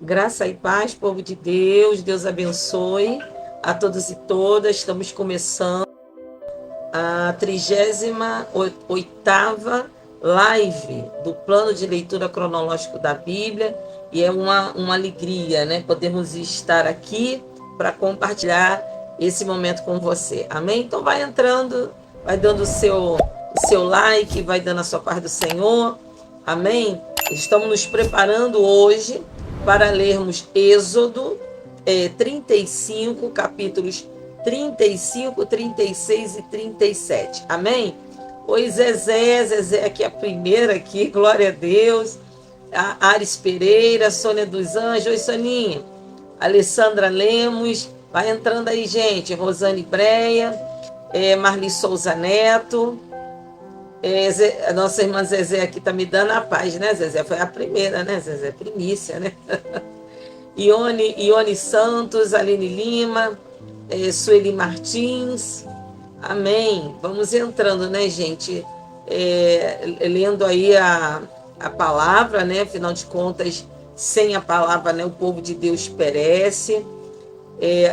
Graça e paz, povo de Deus, Deus abençoe a todos e todas. Estamos começando a 38ª live do plano de leitura cronológico da Bíblia e é uma alegria, né? Podermos estar aqui para compartilhar esse momento com você. Amém? Então vai entrando, vai dando o seu like, vai dando a sua paz do Senhor. Amém? Estamos nos preparando hoje para lermos Êxodo 35, capítulos 35, 36 e 37. Amém? Oi, Zezé aqui é a primeira aqui, glória a Deus. A Ares Pereira, Sônia dos Anjos, oi, Soninha. Alessandra Lemos, vai entrando aí, gente. Rosane Breia, Marli Souza Neto. A nossa irmã Zezé aqui tá me dando a paz, né, Zezé? Foi a primeira, né, Zezé? Primícia, né? Ione Santos, Aline Lima, Sueli Martins. Amém. Vamos entrando, né, gente? Lendo aí a palavra, né? Afinal de contas, sem a palavra, né, o povo de Deus perece.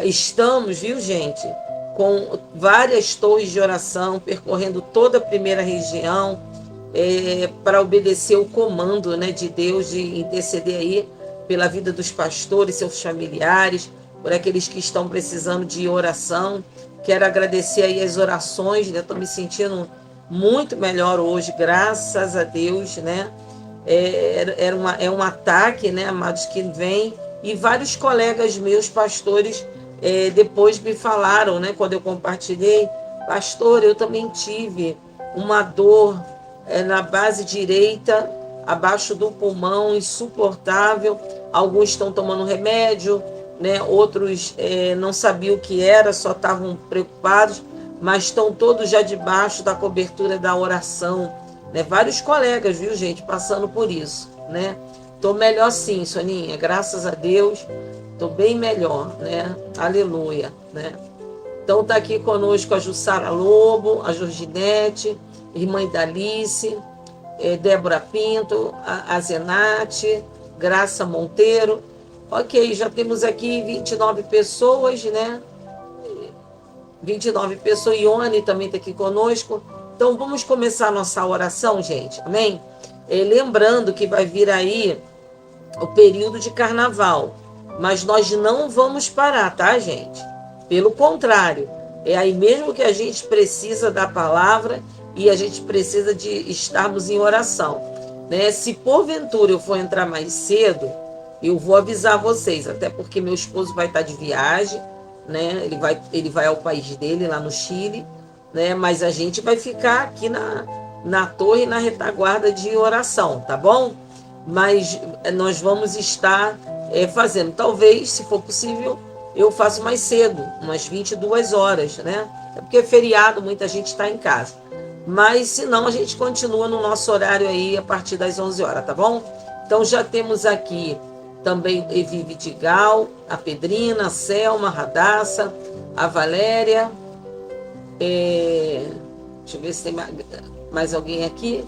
Estamos, viu, gente, com várias torres de oração, percorrendo toda a primeira região, para obedecer o comando, né, de Deus de interceder aí pela vida dos pastores, seus familiares, por aqueles que estão precisando de oração. Quero agradecer aí as orações, né? Estou me sentindo muito melhor hoje, graças a Deus, né? É um ataque, né, amados, que vem, e vários colegas meus, pastores, depois me falaram, né, quando eu compartilhei, pastor, eu também tive uma dor na base direita, abaixo do pulmão, insuportável. Alguns estão tomando remédio, né? Outros não sabiam o que era, só estavam preocupados, mas estão todos já debaixo da cobertura da oração, né? Vários colegas, viu, gente, passando por isso, né? Tô melhor sim, Soninha, graças a Deus, tô bem melhor, né? Aleluia, né? Então tá aqui conosco a Jussara Lobo, a Jorginete, irmã Idalice, Débora Pinto, a Zenate, Graça Monteiro. Ok, já temos aqui 29 pessoas, né? 29 pessoas. Ione também está aqui conosco. Então vamos começar a nossa oração, gente. Amém? Lembrando que vai vir aí o período de carnaval. Mas nós não vamos parar, tá, gente? Pelo contrário, é aí mesmo que a gente precisa da palavra e a gente precisa de estarmos em oração, né? Se porventura eu for entrar mais cedo, eu vou avisar vocês, até porque meu esposo vai estar de viagem, né? Ele vai ao país dele, lá no Chile, né? Mas a gente vai ficar aqui na torre, na retaguarda de oração, tá bom? Mas nós vamos estar fazendo, talvez, se for possível, eu faço mais cedo, umas 22 horas, né? É porque é feriado, muita gente está em casa. Mas, se não, a gente continua no nosso horário aí a partir das 11 horas, tá bom? Então, já temos aqui também Evi Vidigal, a Pedrina, a Selma, a Radassa, a Valéria. Deixa eu ver se tem mais alguém aqui.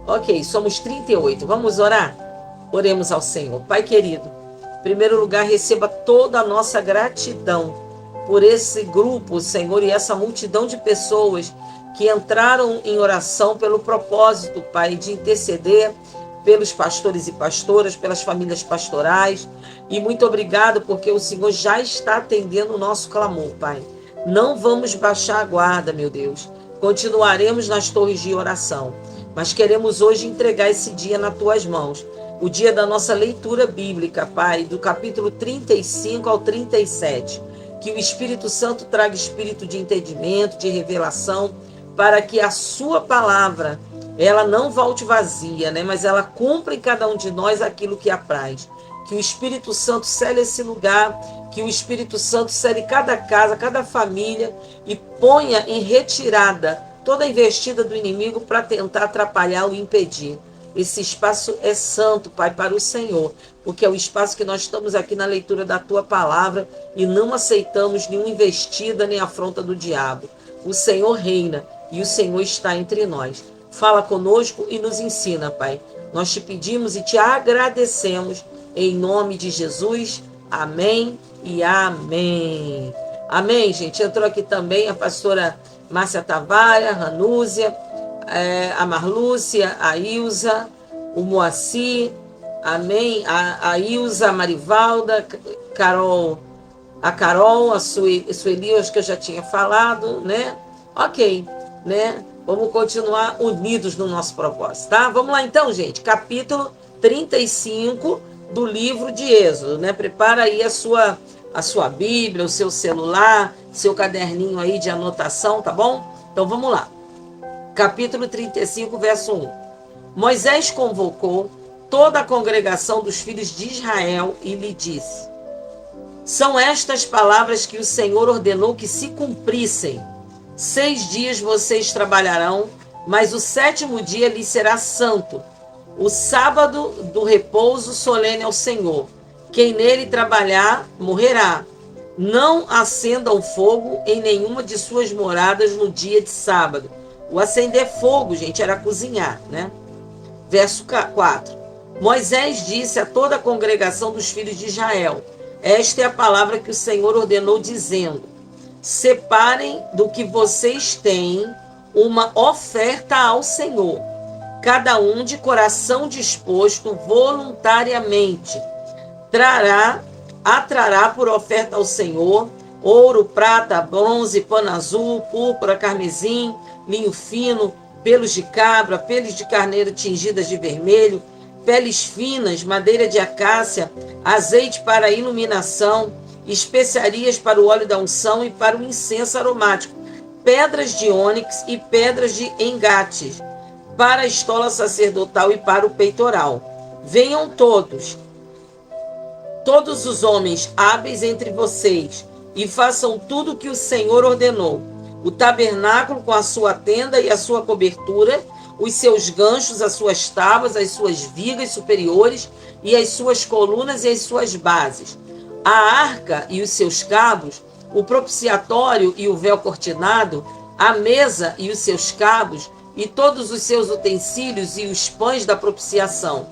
Ok, somos 38. Vamos orar? Oremos ao Senhor. Pai querido, em primeiro lugar, receba toda a nossa gratidão por esse grupo, Senhor, e essa multidão de pessoas que entraram em oração pelo propósito, Pai, de interceder pelos pastores e pastoras, pelas famílias pastorais. E muito obrigado, porque o Senhor já está atendendo o nosso clamor, Pai. Não vamos baixar a guarda, meu Deus. Continuaremos nas torres de oração. Mas queremos hoje entregar esse dia nas tuas mãos. O dia da nossa leitura bíblica, Pai, do capítulo 35 ao 37. Que o Espírito Santo traga espírito de entendimento, de revelação, para que a sua palavra, ela não volte vazia, né? Mas ela cumpra em cada um de nós aquilo que apraz. Que o Espírito Santo cele esse lugar, que o Espírito Santo cele cada casa, cada família e ponha em retirada toda a investida do inimigo para tentar atrapalhar ou impedir. Esse espaço é santo, Pai, para o Senhor, porque é o espaço que nós estamos aqui na leitura da Tua Palavra e não aceitamos nenhuma investida nem afronta do diabo. O Senhor reina e o Senhor está entre nós. Fala conosco e nos ensina, Pai. Nós te pedimos e te agradecemos em nome de Jesus. Amém e amém. Amém, gente. Entrou aqui também a pastora Márcia Tavares, a Ranúzia, a Marlúcia, a Ilza, o Moacir, amém, a Ilza, a Marivalda, a Carol, a Sueli, acho que eu já tinha falado, né? Ok, né? Vamos continuar unidos no nosso propósito, tá? Vamos lá então, gente. Capítulo 35 do livro de Êxodo, né? Prepara aí a sua Bíblia, o seu celular, seu caderninho aí de anotação, tá bom? Então vamos lá. Capítulo 35, verso 1. Moisés convocou toda a congregação dos filhos de Israel e lhe disse: são estas palavras que o Senhor ordenou que se cumprissem. 6 dias vocês trabalharão, mas o 7º dia lhes será santo, o sábado do repouso solene ao Senhor. Quem nele trabalhar, morrerá. Não acendam fogo em nenhuma de suas moradas no dia de sábado. O acender fogo, gente, era cozinhar, né? Verso 4. Moisés disse a toda a congregação dos filhos de Israel: esta é a palavra que o Senhor ordenou, dizendo: separem do que vocês têm uma oferta ao Senhor, cada um de coração disposto voluntariamente. Atrará por oferta ao Senhor ouro, prata, bronze, pano azul, púrpura, carmesim, linho fino, pelos de cabra, peles de carneiro tingidas de vermelho, peles finas, madeira de acácia, azeite para a iluminação, especiarias para o óleo da unção e para o incenso aromático, pedras de ônix e pedras de engates, para a estola sacerdotal e para o peitoral. Venham todos os homens hábeis entre vocês, e façam tudo o que o Senhor ordenou: o tabernáculo com a sua tenda e a sua cobertura, os seus ganchos, as suas tábuas, as suas vigas superiores e as suas colunas e as suas bases, a arca e os seus cabos, o propiciatório e o véu cortinado, a mesa e os seus cabos, e todos os seus utensílios e os pães da propiciação,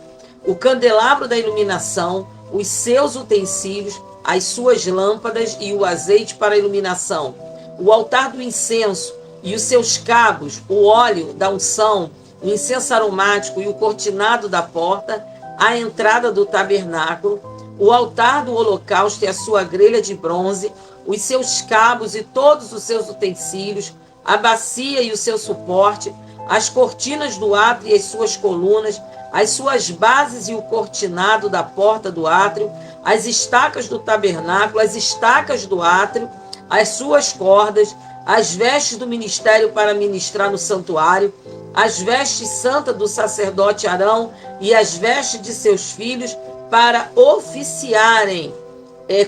o candelabro da iluminação, os seus utensílios, as suas lâmpadas e o azeite para a iluminação, o altar do incenso e os seus cabos, o óleo da unção, o incenso aromático e o cortinado da porta, a entrada do tabernáculo, o altar do holocausto e a sua grelha de bronze, os seus cabos e todos os seus utensílios, a bacia e o seu suporte, as cortinas do átrio e as suas colunas, as suas bases e o cortinado da porta do átrio, as estacas do tabernáculo, as estacas do átrio, as suas cordas, as vestes do ministério para ministrar no santuário, as vestes santas do sacerdote Arão e as vestes de seus filhos para oficiarem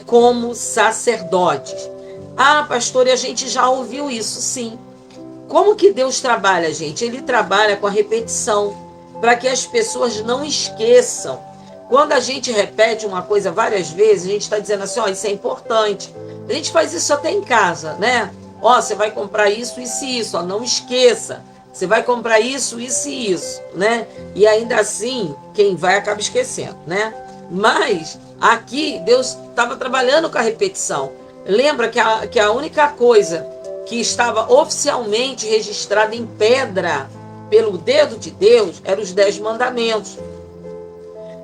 como sacerdotes. Ah, pastor, e a gente já ouviu isso, sim. Como que Deus trabalha, gente? Ele trabalha com a repetição, para que as pessoas não esqueçam. Quando a gente repete uma coisa várias vezes, a gente está dizendo assim, ó, isso é importante. A gente faz isso até em casa, né? Ó, você vai comprar isso, isso e isso, ó, não esqueça. Você vai comprar isso, isso e isso, né? E ainda assim, quem vai acaba esquecendo, né? Mas aqui Deus estava trabalhando com a repetição. Lembra que a única coisa que estava oficialmente registrada em pedra pelo dedo de Deus eram os 10 mandamentos.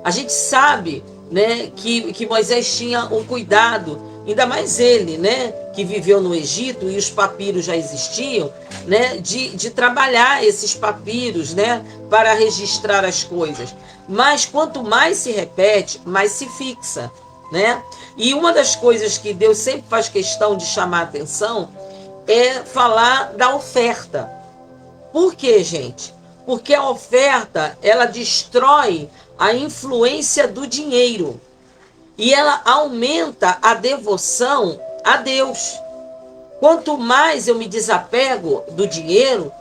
A gente sabe, né, que Moisés tinha um cuidado, ainda mais ele, né, que viveu no Egito e os papiros já existiam, né, de trabalhar esses papiros, né, para registrar as coisas. Mas quanto mais se repete, mais se fixa, né? E uma das coisas que Deus sempre faz questão de chamar a atenção é falar da oferta. Por quê, gente? Porque a oferta, ela destrói a influência do dinheiro e ela aumenta a devoção a Deus. Quanto mais eu me desapego do dinheiro,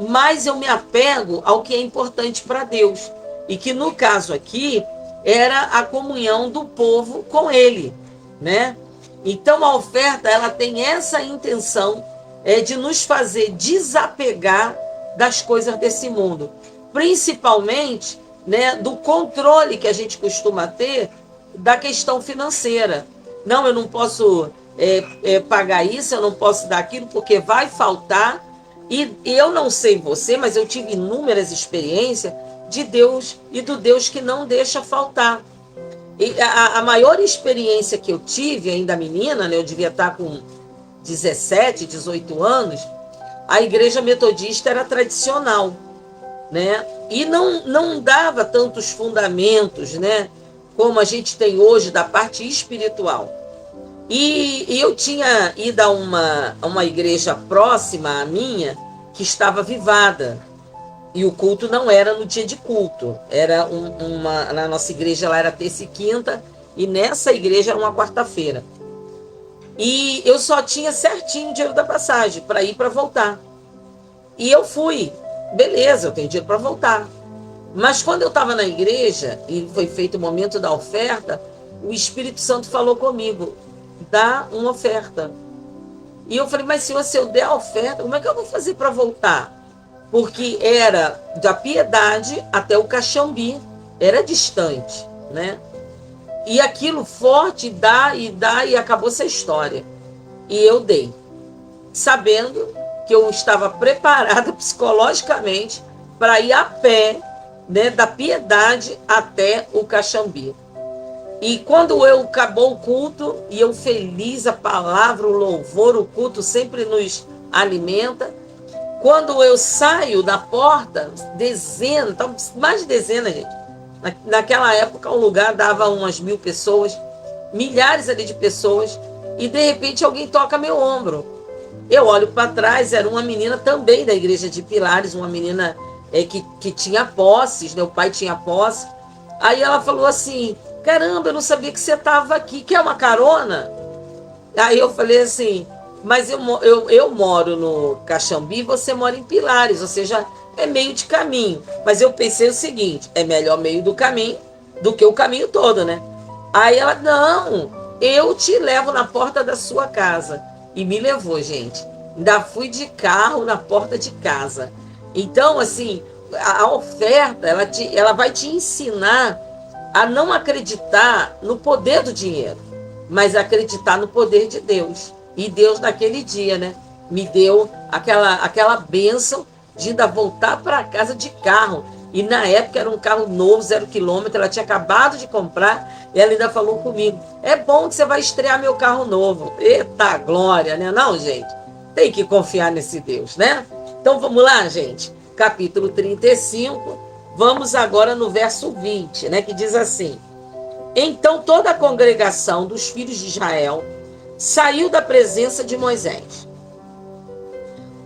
mais eu me apego ao que é importante para Deus. E que no caso aqui era a comunhão do povo com ele, né? Então a oferta, ela tem essa intenção de nos fazer desapegar das coisas desse mundo, principalmente, né, do controle que a gente costuma ter da questão financeira. Não, eu não posso pagar isso, eu não posso dar aquilo, porque vai faltar. E eu não sei você, mas eu tive inúmeras experiências de Deus e do Deus que não deixa faltar. E a maior experiência que eu tive, ainda menina, né, eu devia estar com 17, 18 anos, a igreja metodista era tradicional, né? E não dava tantos fundamentos, né, como a gente tem hoje da parte espiritual. E eu tinha ido a uma igreja próxima à minha, que estava avivada. E o culto não era no dia de culto. Era na nossa igreja lá era terça e quinta, e nessa igreja era uma quarta-feira. E eu só tinha certinho o dinheiro da passagem para ir e para voltar. E eu fui. Beleza, eu tenho dinheiro para voltar. Mas quando eu estava na igreja e foi feito o momento da oferta, o Espírito Santo falou comigo: dá uma oferta. E eu falei: mas Senhor, se eu der a oferta, como é que eu vou fazer para voltar? Porque era da Piedade até o Caxambi, era distante, né? E aquilo forte, dá, e acabou essa história. E eu dei, sabendo que eu estava preparada psicologicamente para ir a pé, né, da Piedade até o Caxambi. E quando acabou o culto, e eu feliz, a palavra, o louvor, o culto sempre nos alimenta. Quando eu saio da porta, dezenas, mais de dezenas, gente. Naquela época, o lugar dava umas 1.000 pessoas, milhares ali de pessoas, e de repente alguém toca meu ombro. Eu olho para trás, era uma menina também da igreja de Pilares, uma menina que tinha posses, né? O pai tinha posse. Aí ela falou assim: caramba, eu não sabia que você estava aqui, quer uma carona? Aí eu falei assim: mas eu moro no Caxambi, você mora em Pilares, ou seja, é meio de caminho. Mas eu pensei o seguinte: é melhor meio do caminho do que o caminho todo, né? Aí ela: não, eu te levo na porta da sua casa. E me levou, gente. Ainda fui de carro na porta de casa. Então, assim, a oferta, ela vai te ensinar a não acreditar no poder do dinheiro, mas acreditar no poder de Deus. E Deus, naquele dia, né, me deu aquela bênção de ainda voltar para casa de carro. E na época era um carro novo, 0 quilômetro, ela tinha acabado de comprar, e ela ainda falou comigo: é bom que você vai estrear meu carro novo. Eita glória, né? Não, gente, tem que confiar nesse Deus, né? Então vamos lá, gente. Capítulo 35, vamos agora no verso 20, né, que diz assim: então toda a congregação dos filhos de Israel saiu da presença de Moisés.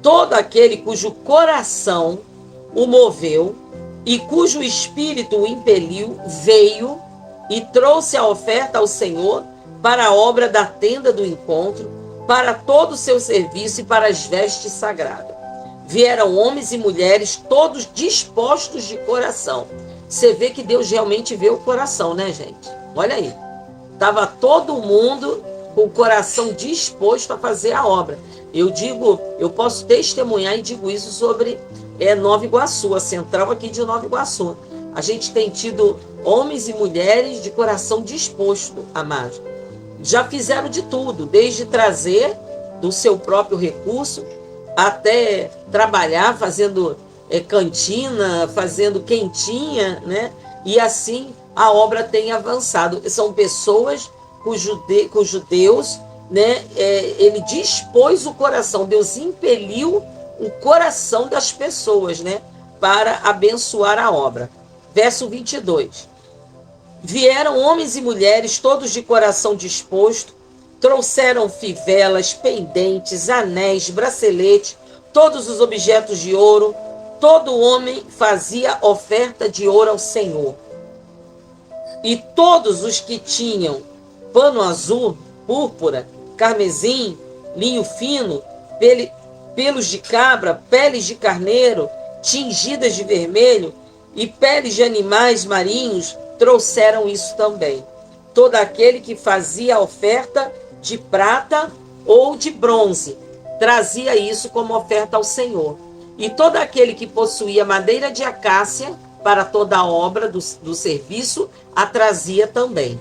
Todo aquele cujo coração o moveu e cujo espírito o impeliu, veio e trouxe a oferta ao Senhor para a obra da tenda do encontro, para todo o seu serviço e para as vestes sagradas. Vieram homens e mulheres, todos dispostos de coração. Você vê que Deus realmente vê o coração, né, gente? Olha aí. Estava todo mundo com o coração disposto a fazer a obra. Eu posso testemunhar e digo isso sobre Nova Iguaçu, a central aqui de Nova Iguaçu. A gente tem tido homens e mulheres de coração disposto, amados. Já fizeram de tudo, desde trazer do seu próprio recurso, até trabalhar fazendo cantina, fazendo quentinha, né? E assim a obra tem avançado. São pessoas cujo Deus, né, ele dispôs o coração, Deus impeliu o coração das pessoas, né, para abençoar a obra. Verso 22. Vieram homens e mulheres, todos de coração disposto, trouxeram fivelas, pendentes, anéis, braceletes, todos os objetos de ouro. Todo homem fazia oferta de ouro ao Senhor. E todos os que tinham pano azul, púrpura, carmesim, linho fino, pelos de cabra, peles de carneiro, tingidas de vermelho, e peles de animais marinhos, trouxeram isso também. Todo aquele que fazia oferta de prata ou de bronze, trazia isso como oferta ao Senhor. E todo aquele que possuía madeira de acácia para toda a obra do serviço, a trazia também.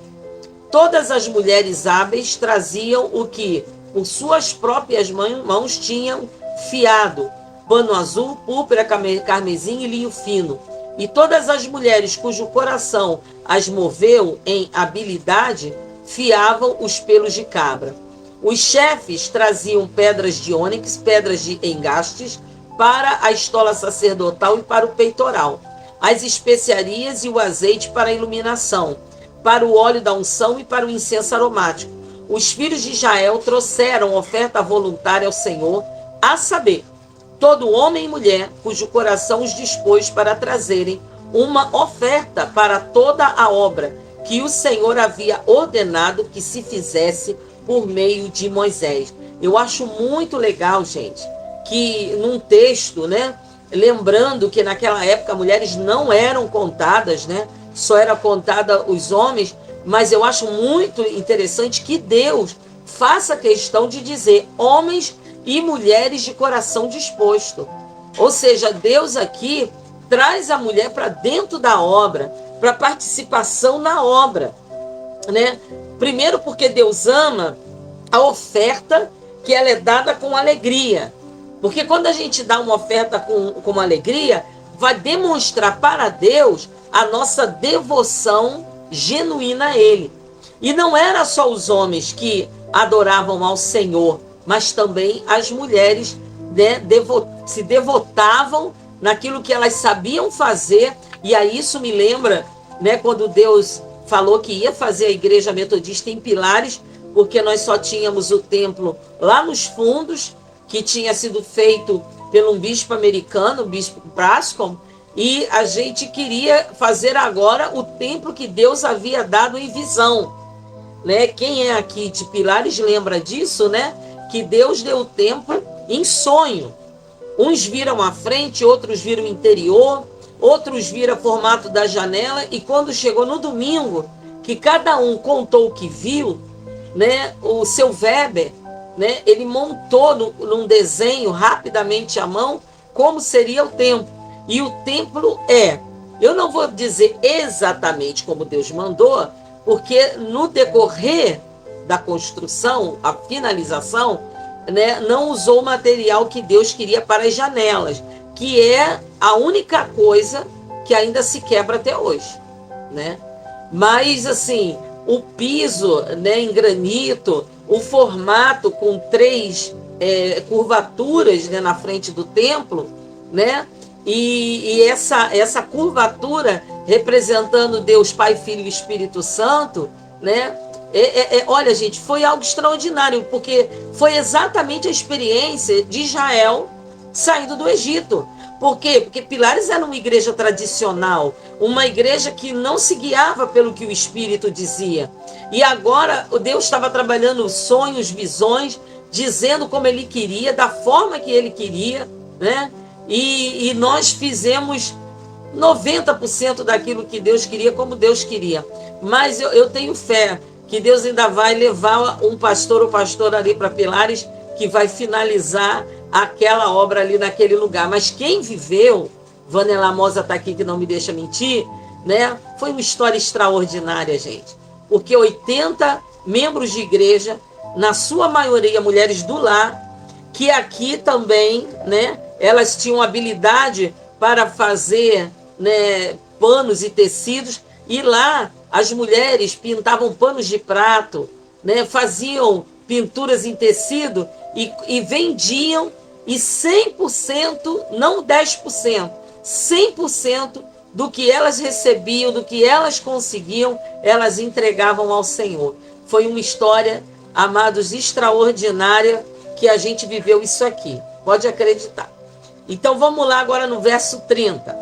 Todas as mulheres hábeis traziam o que por suas próprias mãos tinham fiado: pano azul, púrpura, carmesim e linho fino. E todas as mulheres cujo coração as moveu em habilidade fiavam os pelos de cabra. Os chefes traziam pedras de ônix, pedras de engastes, para a estola sacerdotal e para o peitoral, as especiarias e o azeite para a iluminação, para o óleo da unção e para o incenso aromático. Os filhos de Israel trouxeram oferta voluntária ao Senhor, a saber, todo homem e mulher cujo coração os dispôs para trazerem uma oferta para toda a obra que o Senhor havia ordenado que se fizesse por meio de Moisés. Eu acho muito legal, gente, que num texto, né, lembrando que naquela época mulheres não eram contadas, né, só era contada os homens, mas eu acho muito interessante que Deus faça questão de dizer homens e mulheres de coração disposto. Ou seja, Deus aqui traz a mulher para dentro da obra, para participação na obra, né? Primeiro porque Deus ama a oferta que ela é dada com alegria. Porque quando a gente dá uma oferta com alegria, vai demonstrar para Deus a nossa devoção genuína a Ele. E não era só os homens que adoravam ao Senhor, mas também as mulheres, né, se devotavam naquilo que elas sabiam fazer. E aí isso me lembra, né, quando Deus falou que ia fazer a igreja metodista em Pilares, porque nós só tínhamos o templo lá nos fundos, que tinha sido feito por um bispo americano, o bispo Brascom, e a gente queria fazer agora o templo que Deus havia dado em visão, né? Quem é aqui de Pilares lembra disso, né? Que Deus deu o templo em sonho. Uns viram a frente, outros viram o interior, outros viram o formato da janela, e quando chegou no domingo, que cada um contou o que viu, né? O seu Weber, né? Ele montou num desenho rapidamente à mão como seria o templo. E o templo eu não vou dizer exatamente como Deus mandou, porque no decorrer da construção, a finalização, né, não usou o material que Deus queria para as janelas, que é a única coisa que ainda se quebra até hoje, né? Mas assim, o piso, né, em granito, o formato com 3 curvaturas, né, na frente do templo, né? E essa curvatura representando Deus Pai, Filho e Espírito Santo, né? Olha, gente, foi algo extraordinário, porque foi exatamente a experiência de Israel saindo do Egito. Por quê? Porque Pilares era uma igreja tradicional, uma igreja que não se guiava pelo que o Espírito dizia. E agora Deus estava trabalhando sonhos, visões, dizendo como Ele queria, da forma que Ele queria, né? E nós fizemos 90% daquilo que Deus queria, como Deus queria. Mas eu tenho fé que Deus ainda vai levar um pastor ou pastora ali para Pilares, que vai finalizar aquela obra ali naquele lugar. Mas quem viveu, Vânia Lamosa está aqui que não me deixa mentir, né? Foi uma história extraordinária, gente. Porque 80 membros de igreja, na sua maioria mulheres do lar, que aqui também, né, elas tinham habilidade para fazer, né, panos e tecidos, e lá as mulheres pintavam panos de prato, né, faziam pinturas em tecido e vendiam, e 100%, não 10%, 100% do que elas recebiam, do que elas conseguiam, elas entregavam ao Senhor. Foi uma história, amados, extraordinária, que a gente viveu isso aqui. Pode acreditar. Então vamos lá agora no verso 30.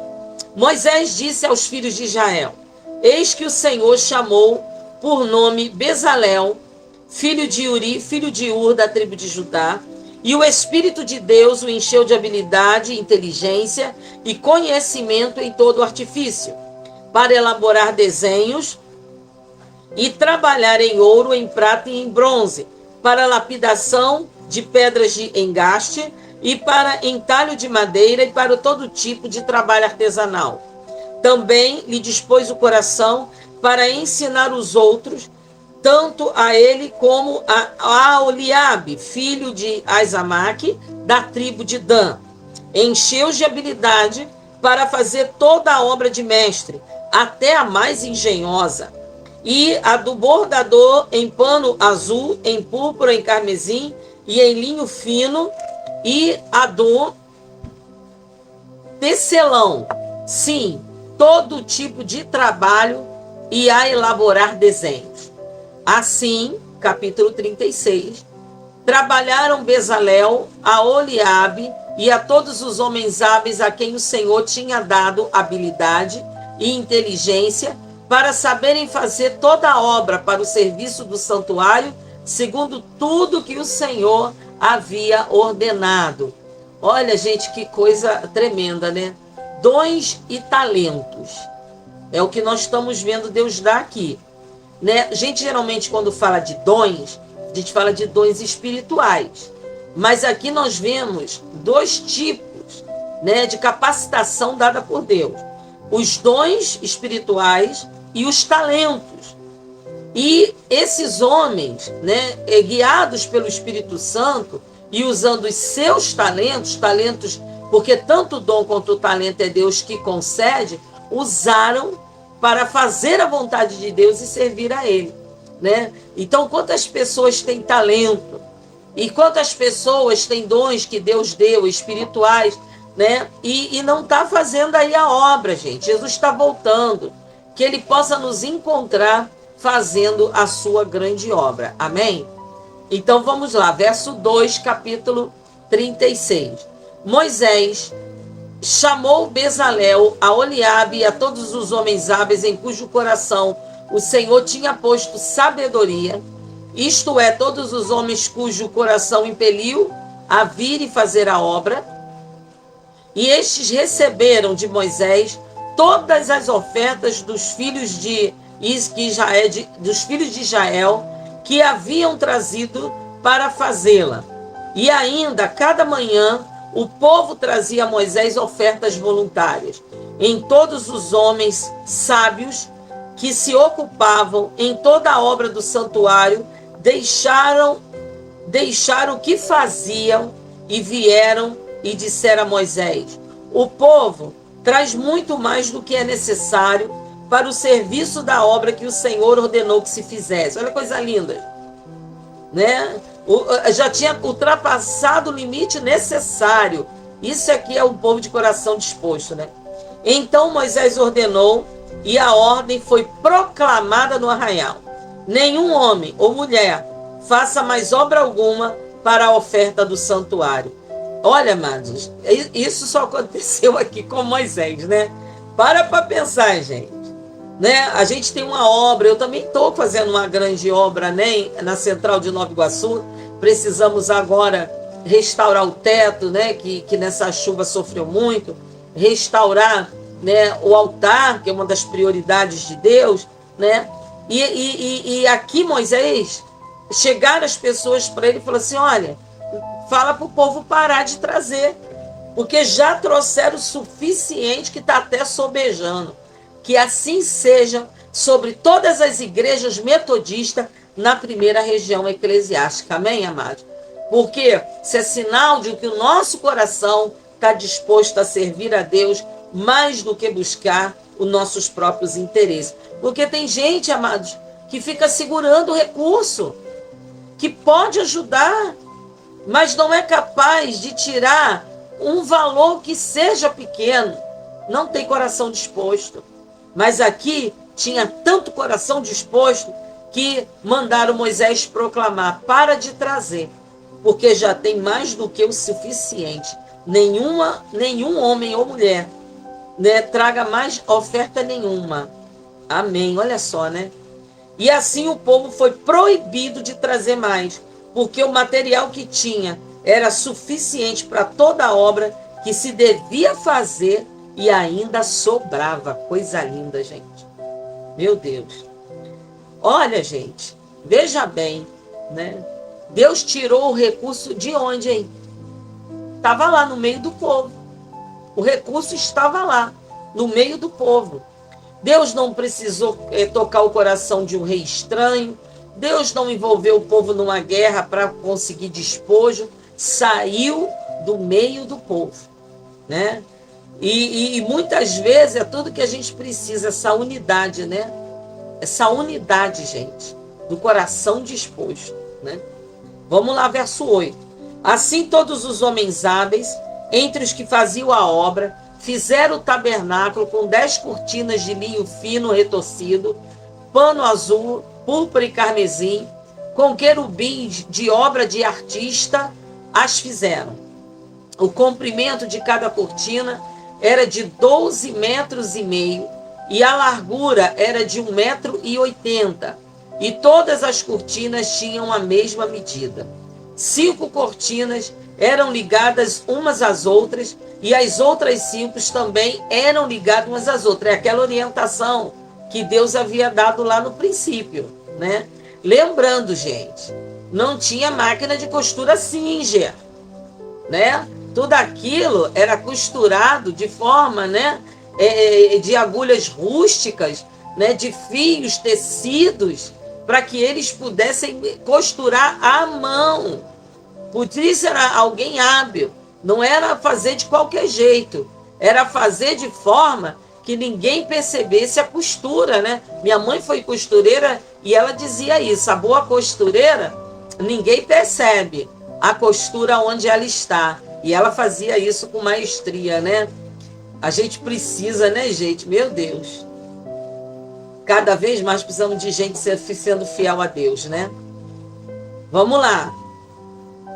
Moisés disse aos filhos de Israel: eis que o Senhor chamou por nome Bezalel, filho de Uri, filho de Ur, da tribo de Judá, e o Espírito de Deus o encheu de habilidade, inteligência e conhecimento em todo o artifício, para elaborar desenhos e trabalhar em ouro, em prata e em bronze, para lapidação de pedras de engaste e para entalho de madeira e para todo tipo de trabalho artesanal. Também lhe dispôs o coração para ensinar os outros tanto a ele como a Oliabe, filho de Aizamaque, da tribo de Dan. Encheu-os de habilidade para fazer toda a obra de mestre, até a mais engenhosa. E a do bordador em pano azul, em púrpura, em carmesim e em linho fino, e a do tecelão, sim, todo tipo de trabalho e a elaborar desenhos. Assim, capítulo 36, trabalharam Bezalel, a Oliabe e a todos os homens hábeis a quem o Senhor tinha dado habilidade e inteligência para saberem fazer toda a obra para o serviço do santuário, segundo tudo que o Senhor havia ordenado. Olha, gente, que coisa tremenda, né? Dons e talentos. É o que nós estamos vendo Deus dar aqui. Né? A gente geralmente, quando fala de dons, a gente fala de dons espirituais. Mas aqui nós vemos dois tipos, né, de capacitação dada por Deus. Os dons espirituais e os talentos. E esses homens, né, guiados pelo Espírito Santo e usando os seus talentos, porque tanto o dom quanto o talento é Deus que concede, usaram para fazer a vontade de Deus e servir a Ele, né? Então, quantas pessoas têm talento e quantas pessoas têm dons que Deus deu, espirituais, né? E não está fazendo aí a obra, gente. Jesus está voltando, que Ele possa nos encontrar fazendo a sua grande obra. Amém? Então, vamos lá, verso 2, capítulo 36. Moisés chamou Bezalel, a Oliabe e a todos os homens hábeis em cujo coração o Senhor tinha posto sabedoria, isto é, todos os homens cujo coração impeliu a vir e fazer a obra, e estes receberam de Moisés todas as ofertas dos filhos de Israel que haviam trazido para fazê-la. E ainda, cada manhã, o povo trazia a Moisés ofertas voluntárias. Em todos os homens sábios que se ocupavam em toda a obra do santuário, deixaram o que faziam e vieram e disseram a Moisés: o povo traz muito mais do que é necessário para o serviço da obra que o Senhor ordenou que se fizesse. Olha que coisa linda, né? Já tinha ultrapassado o limite necessário. Isso aqui é um povo de coração disposto, né? Então Moisés ordenou e a ordem foi proclamada no arraial: nenhum homem ou mulher faça mais obra alguma para a oferta do santuário. Olha, amados, isso só aconteceu aqui com Moisés, né? Para pensar, gente. Né? A gente tem uma obra, eu também estou fazendo uma grande obra, né, na Central de Nova Iguaçu. Precisamos agora restaurar o teto, né, que nessa chuva sofreu muito, restaurar, né, o altar, que é uma das prioridades de Deus, né? E aqui Moisés, chegaram as pessoas para ele e falaram assim: olha, fala para o povo parar de trazer, porque já trouxeram o suficiente que está até sobejando. Que assim seja sobre todas as igrejas metodistas na primeira região eclesiástica. Amém, amados? Porque isso é sinal de que o nosso coração está disposto a servir a Deus mais do que buscar os nossos próprios interesses. Porque tem gente, amados, que fica segurando o recurso, que pode ajudar, mas não é capaz de tirar um valor que seja pequeno. Não tem coração disposto. Mas aqui tinha tanto coração disposto que mandaram Moisés proclamar: para de trazer, porque já tem mais do que o suficiente. Nenhum homem ou mulher, né, traga mais oferta nenhuma. Amém. Olha só, né? E assim o povo foi proibido de trazer mais, porque o material que tinha era suficiente para toda a obra que se devia fazer. E ainda sobrava. Coisa linda, gente. Meu Deus. Olha, gente, veja bem, né? Deus tirou o recurso de onde, hein? Estava lá no meio do povo. O recurso estava lá, no meio do povo. Deus não precisou tocar o coração de um rei estranho, Deus não envolveu o povo numa guerra para conseguir despojo, saiu do meio do povo, né? E muitas vezes é tudo que a gente precisa, essa unidade, né? Essa unidade, gente, do coração disposto, né? Vamos lá, verso 8. Assim todos os homens hábeis, entre os que faziam a obra, fizeram o tabernáculo com 10 cortinas de linho fino retorcido, pano azul, púrpura e carmesim, com querubins de obra de artista, as fizeram. O comprimento de cada cortina era de 12 metros e meio, e a largura era de 1,80 m, e todas as cortinas tinham a mesma medida. 5 cortinas eram ligadas umas às outras, e as outras 5 também eram ligadas umas às outras. É aquela orientação que Deus havia dado lá no princípio, né? Lembrando, gente, não tinha máquina de costura Singer, né? Tudo aquilo era costurado de forma, né, de agulhas rústicas, né, de fios, tecidos, para que eles pudessem costurar à mão. Por isso era alguém hábil. Não era fazer de qualquer jeito. Era fazer de forma que ninguém percebesse a costura, né? Minha mãe foi costureira e ela dizia isso. A boa costureira, ninguém percebe a costura onde ela está. E ela fazia isso com maestria, né? A gente precisa, né, gente? Meu Deus. Cada vez mais precisamos de gente sendo fiel a Deus, né? Vamos lá.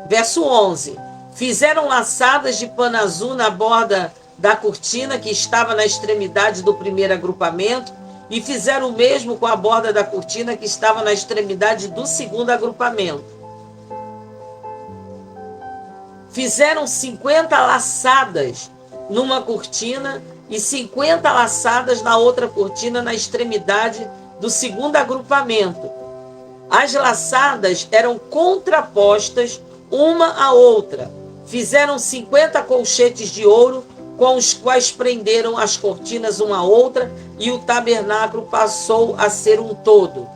Verso 11. Fizeram laçadas de pano azul na borda da cortina que estava na extremidade do primeiro agrupamento e fizeram o mesmo com a borda da cortina que estava na extremidade do segundo agrupamento. Fizeram 50 laçadas numa cortina e 50 laçadas na outra cortina na extremidade do segundo agrupamento. As laçadas eram contrapostas uma à outra. Fizeram 50 colchetes de ouro com os quais prenderam as cortinas uma à outra e o tabernáculo passou a ser um todo.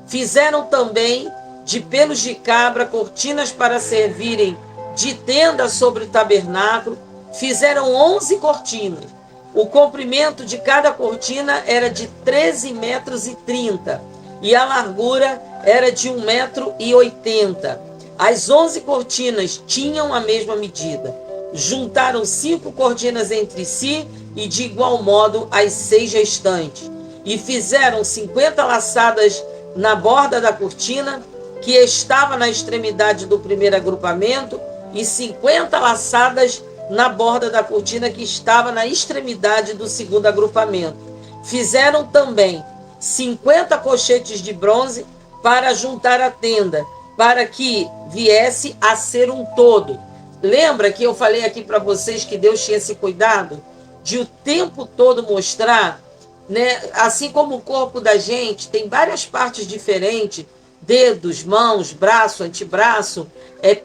Fizeram também de pelos de cabra cortinas para servirem de tenda sobre o tabernáculo. Fizeram 11 cortinas. O comprimento de cada cortina era de 13,30 metros e a largura era de 1,80 m. As 11 cortinas tinham a mesma medida. Juntaram 5 cortinas entre si e de igual modo as 6 restantes. E fizeram 50 laçadas na borda da cortina que estava na extremidade do primeiro agrupamento e 50 laçadas na borda da cortina que estava na extremidade do segundo agrupamento. Fizeram também 50 colchetes de bronze para juntar a tenda, para que viesse a ser um todo. Lembra que eu falei aqui para vocês que Deus tinha esse cuidado de o tempo todo mostrar, né? Assim como o corpo da gente tem várias partes diferentes, dedos, mãos, braço, antebraço,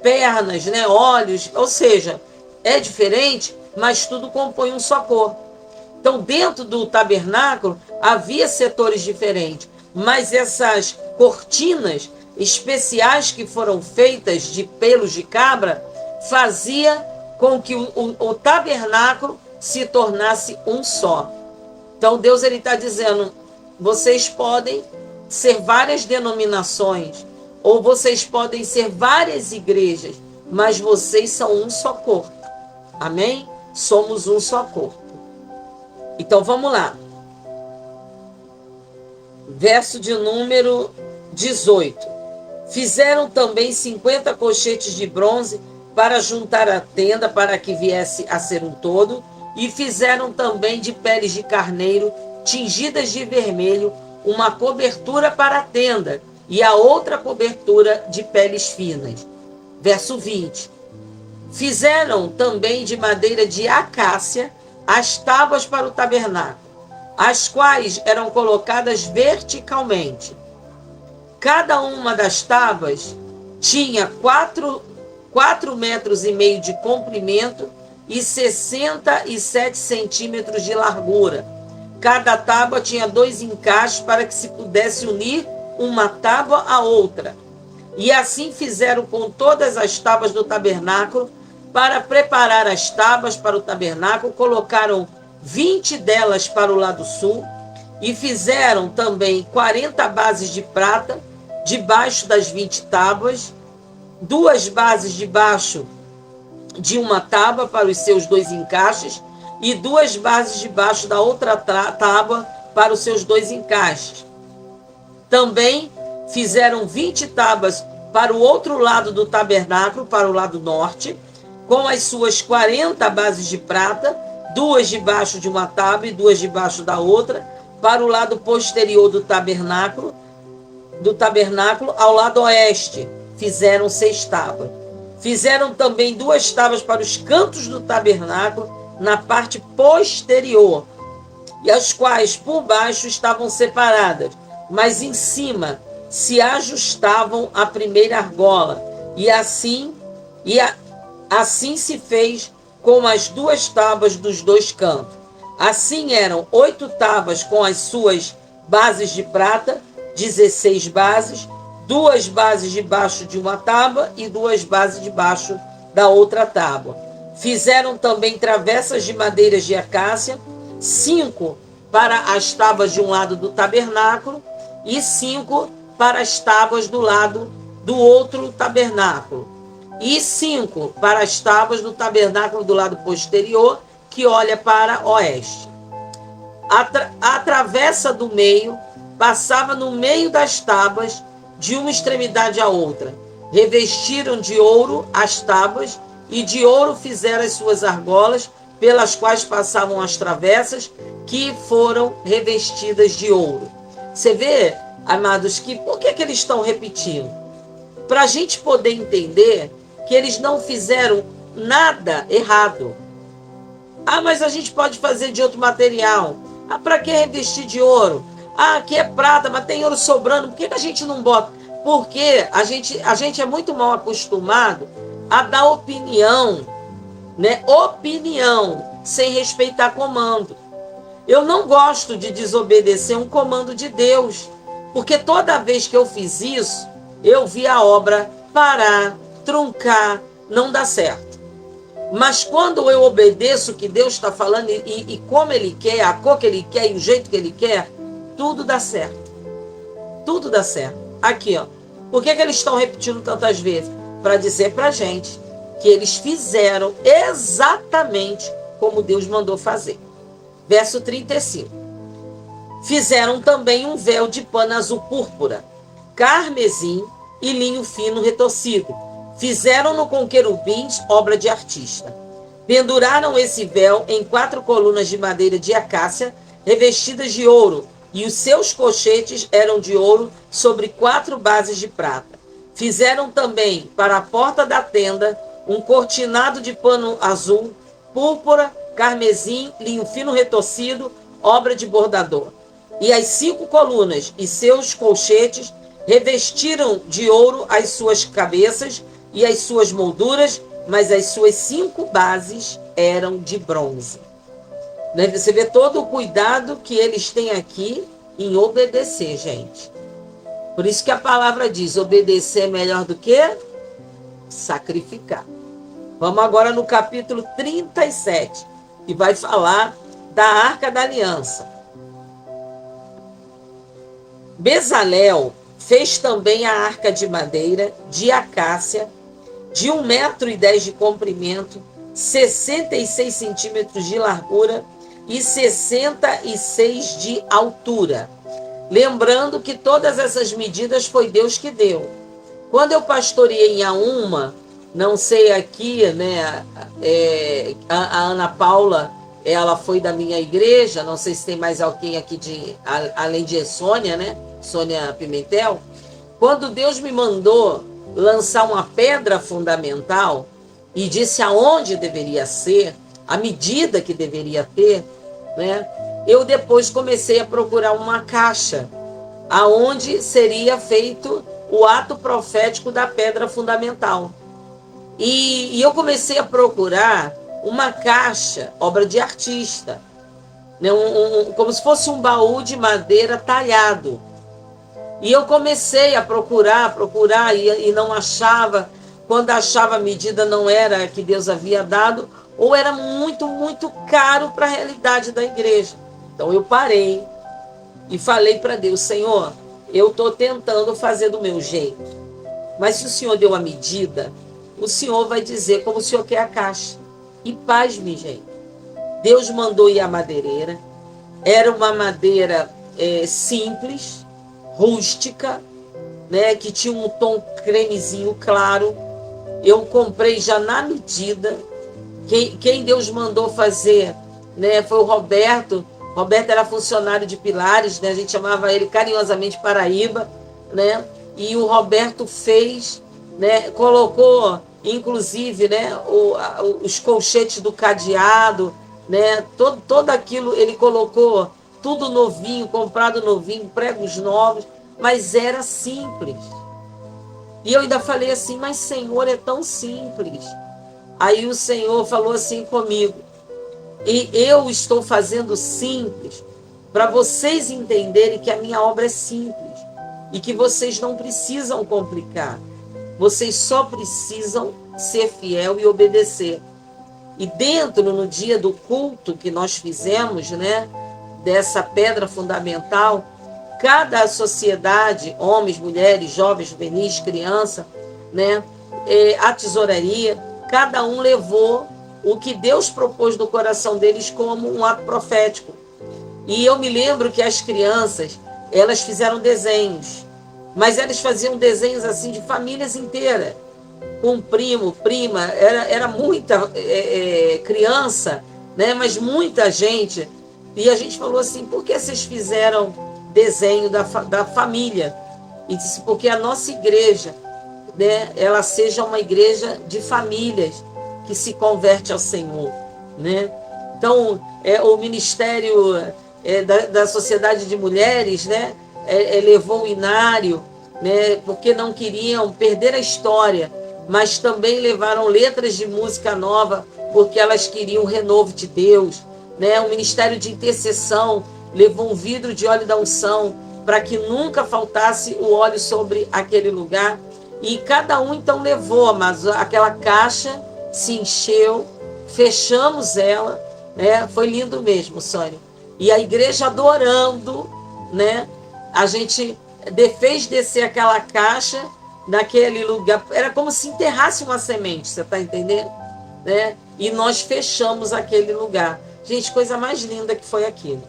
pernas, né, olhos, ou seja, é diferente, mas tudo compõe um só corpo. Então, dentro do tabernáculo, havia setores diferentes, mas essas cortinas especiais que foram feitas de pelos de cabra, fazia com que o tabernáculo se tornasse um só. Então, Deus está dizendo, vocês podem ser várias denominações, ou vocês podem ser várias igrejas, mas vocês são um só corpo. Amém? Somos um só corpo. Então vamos lá. Verso de número 18. Fizeram também 50 colchetes de bronze para juntar a tenda, para que viesse a ser um todo, e fizeram também de peles de carneiro tingidas de vermelho uma cobertura para a tenda e a outra cobertura de peles finas. Verso 20. Fizeram também de madeira de acácia as tábuas para o tabernáculo, as quais eram colocadas verticalmente. Cada uma das tábuas tinha 4,5 metros de comprimento e 67 centímetros de largura. Cada tábua tinha 2 encaixes para que se pudesse unir uma tábua à outra. E assim fizeram com todas as tábuas do tabernáculo. Para preparar as tábuas para o tabernáculo, colocaram 20 delas para o lado sul, e fizeram também 40 bases de prata debaixo das 20 tábuas, 2 bases debaixo de uma tábua para os seus 2 encaixes, e 2 bases debaixo da outra tábua para os seus 2 encaixes. Também fizeram 20 tábuas para o outro lado do tabernáculo, para o lado norte, com as suas 40 bases de prata, 2 debaixo de uma tábua e 2 debaixo da outra, para o lado posterior do tabernáculo, ao lado oeste, fizeram 6 tábuas. Fizeram também 2 tábuas para os cantos do tabernáculo, na parte posterior, e as quais por baixo estavam separadas, mas em cima se ajustavam à primeira argola, e assim se fez com as 2 tábuas dos 2 cantos. Assim eram 8 tábuas com as suas bases de prata, 16 bases, 2 bases debaixo de uma tábua e 2 bases debaixo da outra tábua. Fizeram também travessas de madeiras de acácia, 5 para as tábuas de um lado do tabernáculo e 5 para as tábuas do lado do outro tabernáculo, e 5 para as tábuas do tabernáculo do lado posterior, que olha para oeste. A travessa do meio passava no meio das tábuas, de uma extremidade à outra. Revestiram de ouro as tábuas, e de ouro fizeram as suas argolas, pelas quais passavam as travessas, que foram revestidas de ouro. Você vê, amados, que por que eles estão repetindo? Para a gente poder entender que eles não fizeram nada errado. Ah, mas a gente pode fazer de outro material. Ah, para que revestir de ouro? Ah, aqui é prata, mas tem ouro sobrando. Por que a gente não bota? Porque a gente é muito mal acostumado a dar opinião, né? Opinião, sem respeitar comando. Eu não gosto de desobedecer um comando de Deus, porque toda vez que eu fiz isso, eu vi a obra parar, truncar, não dá certo. Mas quando eu obedeço o que Deus está falando e como Ele quer, a cor que Ele quer e o jeito que Ele quer, tudo dá certo. Tudo dá certo. Aqui, ó. Por que eles estão repetindo tantas vezes? Para dizer para a gente que eles fizeram exatamente como Deus mandou fazer. Verso 35. Fizeram também um véu de pano azul púrpura, carmesim e linho fino retorcido. Fizeram-no com querubins, obra de artista. Penduraram esse véu em 4 colunas de madeira de acácia, revestidas de ouro, e os seus cochetes eram de ouro sobre 4 bases de prata. Fizeram também para a porta da tenda um cortinado de pano azul, púrpura, carmesim, linho fino retorcido, obra de bordador. E as 5 colunas e seus colchetes revestiram de ouro as suas cabeças e as suas molduras, mas as suas 5 bases eram de bronze. Você vê todo o cuidado que eles têm aqui em obedecer, gente. Por isso que a palavra diz, obedecer é melhor do que sacrificar. Vamos agora no capítulo 37, que vai falar da Arca da Aliança. Bezalel fez também a arca de madeira, de acácia, de 1,10 metro de comprimento, 66 centímetros de largura e 66 de altura. Lembrando que todas essas medidas foi Deus que deu. Quando eu pastoreei em Auma, não sei aqui, né, a Ana Paula, ela foi da minha igreja, não sei se tem mais alguém aqui além de Sônia, né? Sônia Pimentel. Quando Deus me mandou lançar uma pedra fundamental e disse aonde deveria ser, a medida que deveria ter, né? Eu depois comecei a procurar uma caixa aonde seria feito o ato profético da pedra fundamental. E eu comecei a procurar uma caixa, obra de artista, né? Como se fosse um baú de madeira talhado. E eu comecei a procurar e não achava. Quando achava, a medida não era a que Deus havia dado, ou era muito, muito caro para a realidade da igreja. Então eu parei e falei para Deus: Senhor, eu estou tentando fazer do meu jeito, mas se o Senhor deu a medida, o Senhor vai dizer como o Senhor quer a caixa. E pasme, gente. Deus mandou ir a madeireira. Era uma madeira simples, rústica, né, que tinha um tom cremezinho claro. Eu comprei já na medida. Quem Deus mandou fazer, né, foi o Roberto. Roberto era funcionário de Pilares, né, a gente chamava ele carinhosamente Paraíba, né, e o Roberto fez, né, colocou inclusive, né, os colchetes do cadeado, né, todo aquilo ele colocou, tudo novinho, comprado novinho, pregos novos, mas era simples. E eu ainda falei assim: mas Senhor, é tão simples. Aí o Senhor falou assim comigo: e eu estou fazendo simples para vocês entenderem que a minha obra é simples e que vocês não precisam complicar. Vocês só precisam ser fiel e obedecer. E dentro, no dia do culto que nós fizemos, né, dessa pedra fundamental, cada sociedade, homens, mulheres, jovens, juvenis, criança, né, a tesouraria, cada um levou o que Deus propôs no coração deles como um ato profético. E eu me lembro que as crianças, elas fizeram desenhos, mas elas faziam desenhos assim de famílias inteiras, com primo, prima, era muita criança, né, mas muita gente. E a gente falou assim: por que vocês fizeram desenho da família? E disse: porque a nossa igreja, né, ela seja uma igreja de famílias que se converte ao Senhor, né? Então, o ministério da Sociedade de Mulheres, né, levou o inário, né, porque não queriam perder a história, mas também levaram letras de música nova, porque elas queriam o renovo de Deus, né? O ministério de intercessão levou um vidro de óleo da unção para que nunca faltasse o óleo sobre aquele lugar. E cada um então levou, mas aquela caixa se encheu, fechamos ela, né? Foi lindo mesmo, Sônia. E a igreja adorando, né? A gente fez descer aquela caixa naquele lugar, era como se enterrasse uma semente, você está entendendo? Né? E nós fechamos aquele lugar. Gente, coisa mais linda que foi aquilo.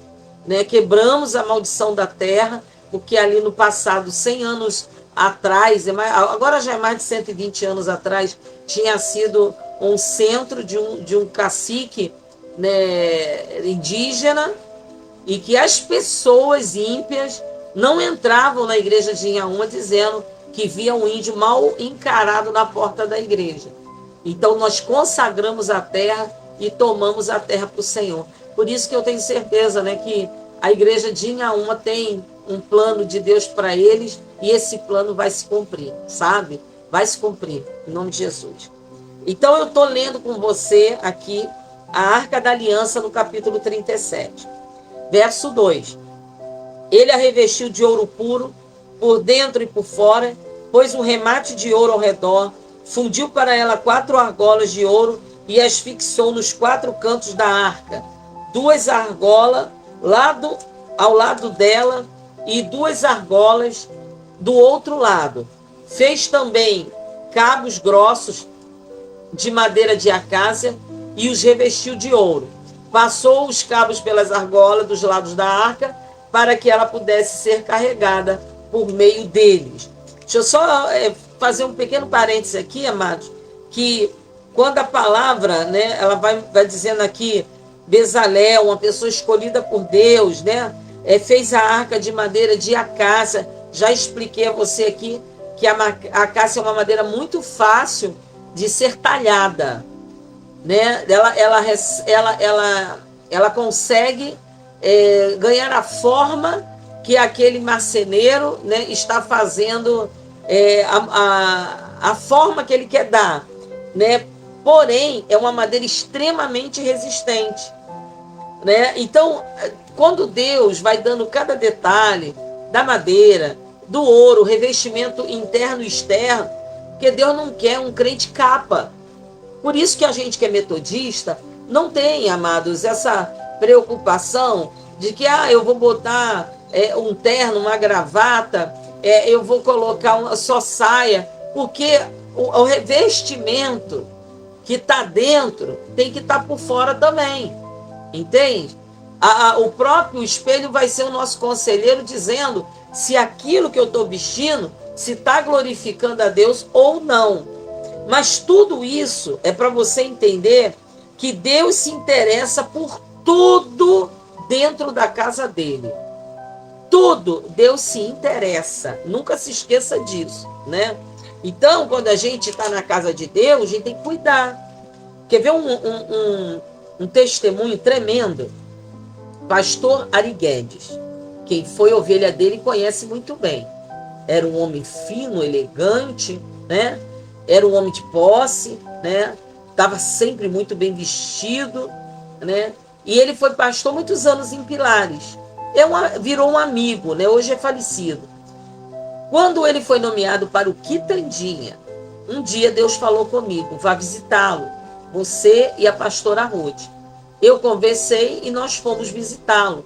Né? Quebramos a maldição da terra, porque ali no passado, 100 anos atrás, agora já é mais de 120 anos atrás, tinha sido um centro de um cacique, né, indígena, e que as pessoas ímpias não entravam na igreja de Inhaúma dizendo que via um índio mal encarado na porta da igreja. Então nós consagramos a terra e tomamos a terra para o Senhor. Por isso que eu tenho certeza, né, que a igreja de Inhaúma tem um plano de Deus para eles e esse plano vai se cumprir, sabe? Vai se cumprir, em nome de Jesus. Então eu estou lendo com você aqui a Arca da Aliança no capítulo 37. Verso 2. Ele a revestiu de ouro puro, por dentro e por fora, pôs um remate de ouro ao redor, fundiu para ela 4 argolas de ouro e as fixou nos 4 cantos da arca. 2 argolas ao lado dela e 2 argolas do outro lado. Fez também cabos grossos de madeira de acácia e os revestiu de ouro. Passou os cabos pelas argolas dos lados da arca para que ela pudesse ser carregada por meio deles. Deixa eu só fazer um pequeno parênteses aqui, amados, que quando a palavra, né, ela vai dizendo aqui, Bezalel, uma pessoa escolhida por Deus, né, fez a arca de madeira de acácia. Já expliquei a você aqui que a acácia é uma madeira muito fácil de ser talhada, né? Ela consegue ganhar a forma que aquele marceneiro, né, está fazendo, a forma que ele quer dar, né? Porém, é uma madeira extremamente resistente, né? Então, quando Deus vai dando cada detalhe da madeira, do ouro, revestimento interno e externo, porque Deus não quer um crente capa. Por isso que a gente que é metodista não tem, amados, essa preocupação de que eu vou botar um terno, uma gravata, eu vou colocar só saia, porque o revestimento que está dentro tem que estar por fora também, entende? O próprio espelho vai ser o nosso conselheiro dizendo se aquilo que eu estou vestindo se está glorificando a Deus ou não. Mas tudo isso é para você entender que Deus se interessa por tudo dentro da casa dele. Tudo Deus se interessa. Nunca se esqueça disso, né? Então, quando a gente está na casa de Deus, a gente tem que cuidar. Quer ver um testemunho tremendo? Pastor Ari Guedes. Quem foi ovelha dele conhece muito bem. Era um homem fino, elegante, né? Era um homem de posse, né? Estava sempre muito bem vestido, né? E ele foi pastor muitos anos em Pilares. Virou um amigo, né? Hoje é falecido. Quando ele foi nomeado para o Quitandinha, um dia Deus falou comigo: vá visitá-lo, você e a pastora Ruth. Eu conversei e nós fomos visitá-lo.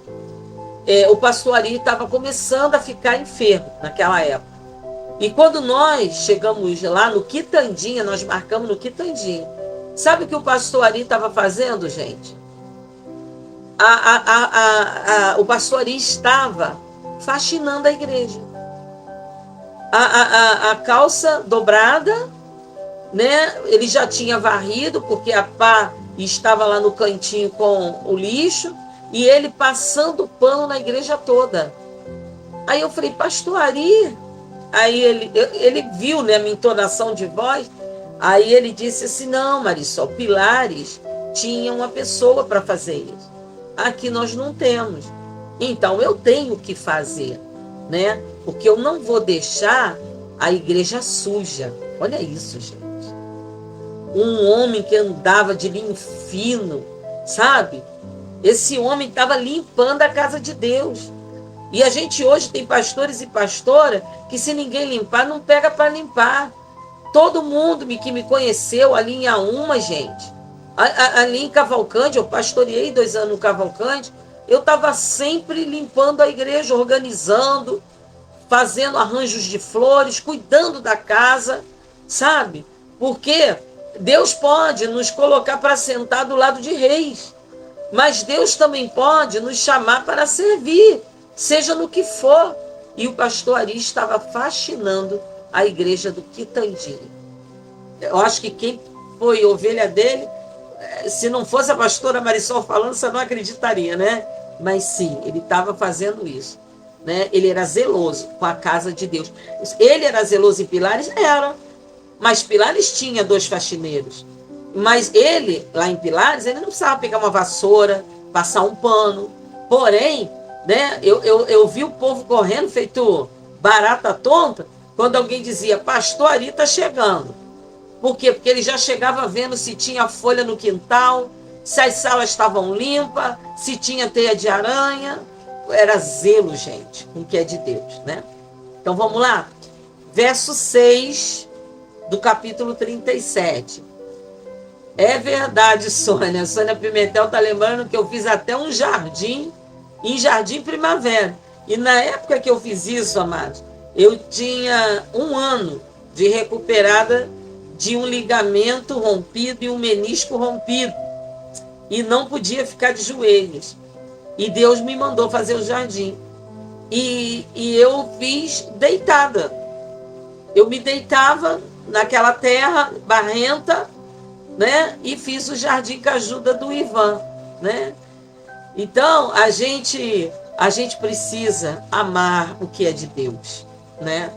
O pastor Ari estava começando a ficar enfermo naquela época. E quando nós chegamos lá no Quitandinha, nós marcamos no Quitandinha. Sabe o que o pastor Ari estava fazendo, gente? O pastor Ari estava faxinando a igreja. A calça dobrada, né? Ele já tinha varrido, porque a pá estava lá no cantinho com o lixo, e ele passando pano na igreja toda. Aí eu falei: pastor Ari... Aí ele viu, né, a minha entonação de voz. Aí ele disse assim: não, Marisol, Pilares tinha uma pessoa para fazer isso. Aqui nós não temos. Então eu tenho que fazer, né? Porque eu não vou deixar a igreja suja. Olha isso, gente. Um homem que andava de linho fino, sabe? Esse homem estava limpando a casa de Deus. E a gente hoje tem pastores e pastora que se ninguém limpar, não pega para limpar. Todo mundo que me conheceu ali em Auma, gente, ali em Cavalcante, eu pastoreei 2 anos no Cavalcante, eu estava sempre limpando a igreja, organizando, fazendo arranjos de flores, cuidando da casa, sabe? Porque Deus pode nos colocar para sentar do lado de reis, mas Deus também pode nos chamar para servir, seja no que for. E o pastor Ari estava faxinando a igreja do Quitandinha. Eu acho que quem foi ovelha dele, se não fosse a pastora Marisol falando, você não acreditaria, né? Mas sim, ele estava fazendo isso, né? Ele era zeloso com a casa de Deus. Ele era zeloso em Pilares? Era. Mas Pilares tinha 2 faxineiros. Mas ele, lá em Pilares, ele não precisava pegar uma vassoura, passar um pano. Porém, né, eu vi o povo correndo, feito barata tonta, quando alguém dizia: pastor Ari está chegando. Por quê? Porque ele já chegava vendo se tinha folha no quintal, se as salas estavam limpas, se tinha teia de aranha. Era zelo, gente, com o que é de Deus, né? Então vamos lá. Verso 6 do capítulo 37. É verdade, Sônia. Sônia Pimentel está lembrando que eu fiz até um jardim, em Jardim Primavera. E na época que eu fiz isso, amados, eu tinha 1 ano de recuperada de um ligamento rompido e um menisco rompido. E não podia ficar de joelhos. E Deus me mandou fazer o jardim. E eu fiz deitada. Eu me deitava naquela terra barrenta, né? E fiz o jardim com a ajuda do Ivan, né? Então, a gente precisa amar o que é de Deus, né?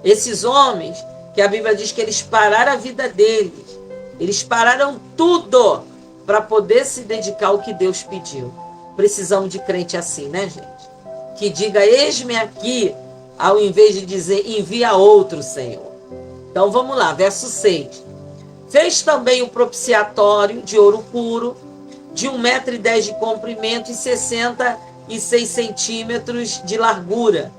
Esses homens, que a Bíblia diz que eles pararam a vida deles, eles pararam tudo para poder se dedicar ao que Deus pediu. Precisamos de crente assim, né, gente? Que diga: eis-me aqui, ao invés de dizer: envia outro, Senhor. Então, vamos lá, verso 6. Fez também o propiciatório de ouro puro, de 1,10 m de comprimento e 66 centímetros de largura.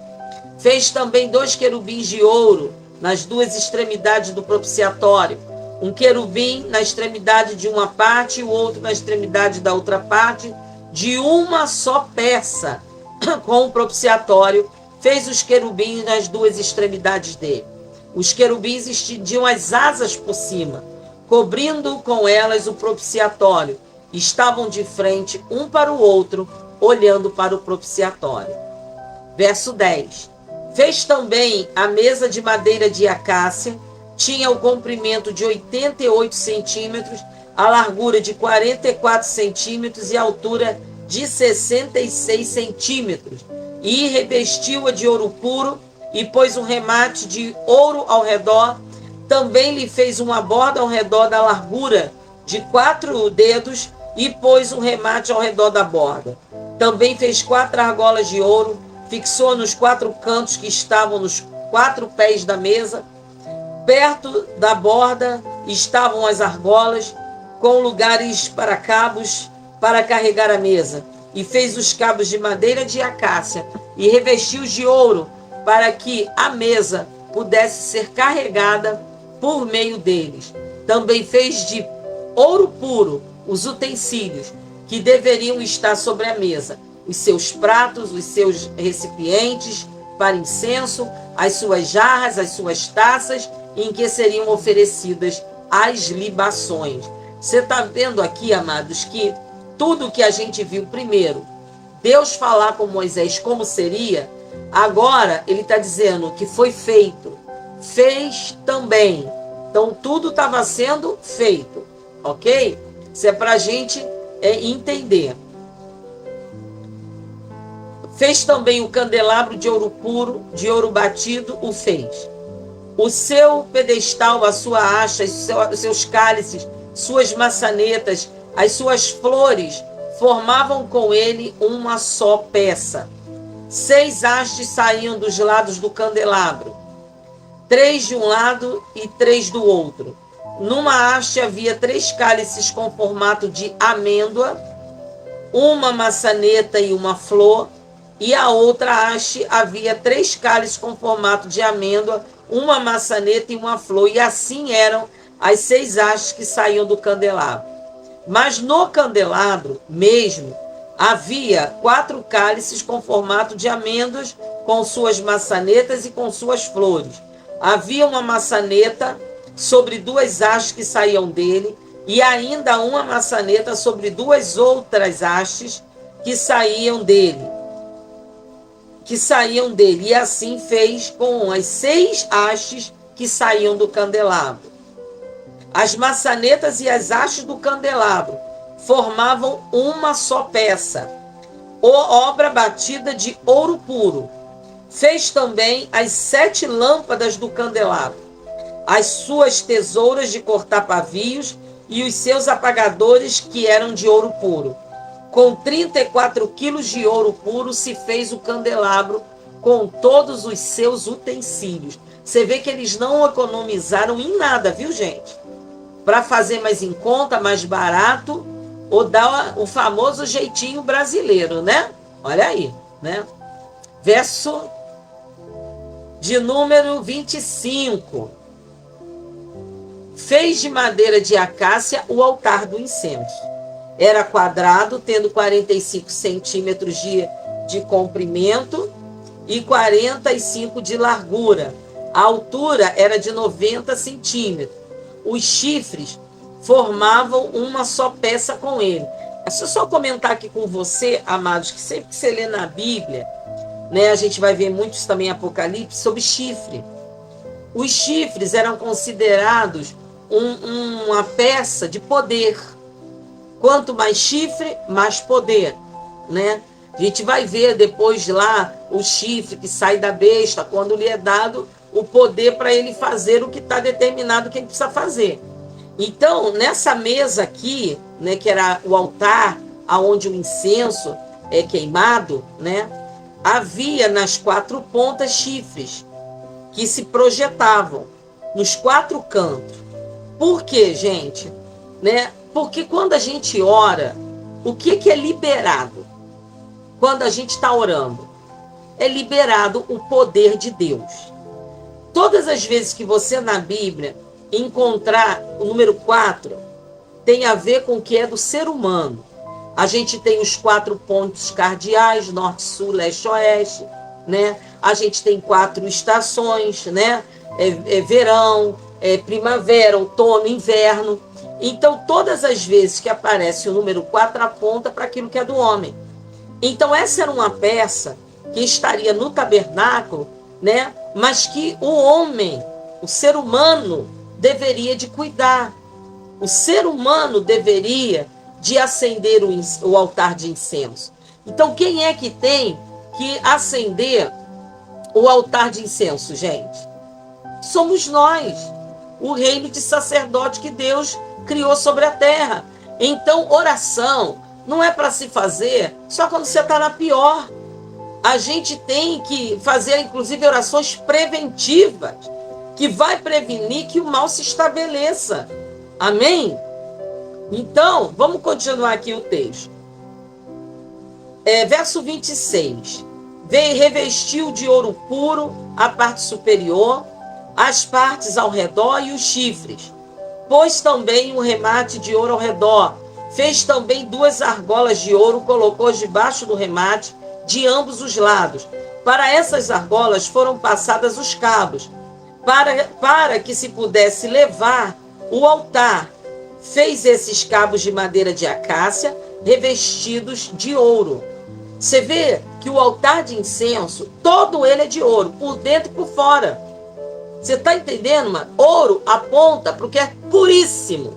Fez também 2 querubins de ouro nas 2 extremidades do propiciatório. Um querubim na extremidade de uma parte e o outro na extremidade da outra parte, de uma só peça, com o propiciatório. Fez os querubins nas 2 extremidades dele. Os querubins estendiam as asas por cima, cobrindo com elas o propiciatório. Estavam de frente um para o outro, olhando para o propiciatório. Verso 10. Fez também a mesa de madeira de acácia, tinha o comprimento de 88 centímetros, a largura de 44 centímetros e a altura de 66 centímetros. E revestiu-a de ouro puro e pôs um remate de ouro ao redor. Também lhe fez uma borda ao redor da largura de 4 dedos e pôs um remate ao redor da borda. Também fez 4 argolas de ouro, fixou nos 4 cantos que estavam nos 4 pés da mesa. Perto da borda estavam as argolas, com lugares para cabos para carregar a mesa. E fez os cabos de madeira de acácia e revestiu de ouro, para que a mesa pudesse ser carregada por meio deles. Também fez de ouro puro os utensílios que deveriam estar sobre a mesa, os seus pratos, os seus recipientes para incenso, as suas jarras, as suas taças, em que seriam oferecidas as libações. Você está vendo aqui, amados, que tudo que a gente viu primeiro, Deus falar com Moisés como seria, agora ele está dizendo que foi feito, fez também. Então tudo estava sendo feito, ok? Isso é para a gente entender. Fez também o candelabro de ouro puro, de ouro batido, o fez. O seu pedestal, a sua haste, os seus cálices, suas maçanetas, as suas flores, formavam com ele uma só peça. 6 hastes saíam dos lados do candelabro, 3 de um lado e 3 do outro. Numa haste havia 3 cálices com formato de amêndoa, uma maçaneta e uma flor, e a outra haste havia 3 cálices com formato de amêndoa, uma maçaneta e uma flor, e assim eram as 6 hastes que saíam do candelabro. Mas no candelabro mesmo havia 4 cálices com formato de amêndoas, com suas maçanetas e com suas flores. Havia uma maçaneta sobre 2 hastes que saíam dele, e ainda uma maçaneta sobre 2 outras hastes que saíam dele. E assim fez com as 6 hastes que saíam do candelabro. As maçanetas e as hastes do candelabro formavam uma só peça, obra batida de ouro puro. Fez também as 7 lâmpadas do candelabro, as suas tesouras de cortar pavios e os seus apagadores, que eram de ouro puro. Com 34 quilos de ouro puro se fez o candelabro com todos os seus utensílios. Você vê que eles não economizaram em nada, viu, gente? Para fazer mais em conta, mais barato, ou dar o famoso jeitinho brasileiro, né? Olha aí, né? Verso de número 25. Fez de madeira de acácia o altar do incenso. Era quadrado, tendo 45 centímetros de comprimento e 45 de largura. A altura era de 90 centímetros. Os chifres formavam uma só peça com ele. Deixa eu só comentar aqui com você, amados, que sempre que você lê na Bíblia, né, a gente vai ver muitos também em Apocalipse sobre chifre. Os chifres eram considerados uma peça de poder. Quanto mais chifre, mais poder, né? A gente vai ver depois lá o chifre que sai da besta, quando lhe é dado o poder para ele fazer o que está determinado que ele precisa fazer. Então, nessa mesa aqui, né, que era o altar aonde o incenso é queimado, né, havia nas 4 pontas chifres que se projetavam nos 4 cantos. Por quê, gente? Né? Porque quando a gente ora, o que é liberado? Quando a gente está orando? é liberado o poder de Deus. Todas as vezes que você na Bíblia encontrar o número 4, tem a ver com o que é do ser humano. A gente tem os 4 pontos cardeais, norte, sul, leste, oeste, né? A gente tem 4 estações, né? Verão, primavera, outono, inverno. Então, todas as vezes que aparece o número 4, aponta para aquilo que é do homem. Então, essa era uma peça que estaria no tabernáculo, né? Mas que o homem, o ser humano, deveria de cuidar. O ser humano deveria de acender o altar de incenso. Então, quem é que tem que acender o altar de incenso, gente? Somos nós, o reino de sacerdote que Deus criou sobre a terra. Então, oração não é para se fazer só quando você está na pior. A gente tem que fazer, inclusive, orações preventivas, que vai prevenir que o mal se estabeleça. Amém? Então, vamos continuar aqui o texto. Verso 26. Veio e revestiu de ouro puro a parte superior, as partes ao redor e os chifres. Pôs também um remate de ouro ao redor. Fez também 2 argolas de ouro, colocou debaixo do remate, de ambos os lados. Para essas argolas foram passadas os cabos, para que se pudesse levar o altar. Fez esses cabos de madeira de acácia, revestidos de ouro. Você vê que o altar de incenso, todo ele é de ouro, por dentro e por fora. Você está entendendo, mano? Ouro aponta para o que é puríssimo.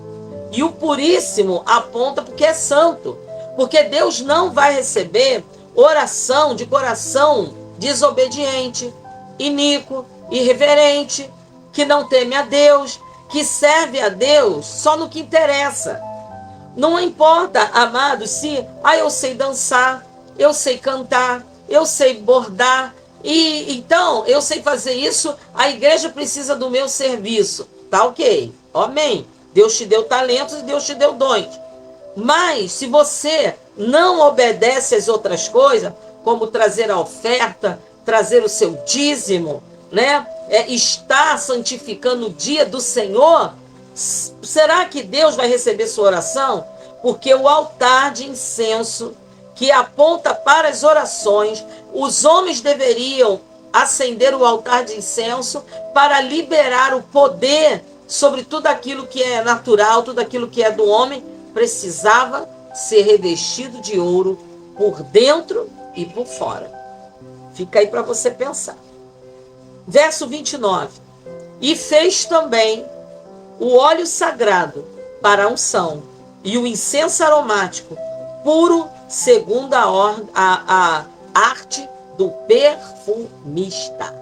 E o puríssimo aponta para o que é santo. Porque Deus não vai receber oração de coração desobediente, iníquo, irreverente, que não teme a Deus, que serve a Deus só no que interessa. Não importa, amados, se eu sei dançar, eu sei cantar, eu sei bordar, e então eu sei fazer isso, a igreja precisa do meu serviço. Tá ok, amém. Deus te deu talentos e Deus te deu dons. Mas se você não obedece às outras coisas, como trazer a oferta, trazer o seu dízimo, né? Estar santificando o dia do Senhor, será que Deus vai receber sua oração? Porque o altar de incenso, que aponta para as orações, os homens deveriam acender o altar de incenso para liberar o poder sobre tudo aquilo que é natural, tudo aquilo que é do homem, precisava ser revestido de ouro por dentro e por fora. Fica aí para você pensar. Verso 29. E fez também o óleo sagrado para a unção e o incenso aromático, puro segundo a arte do perfumista.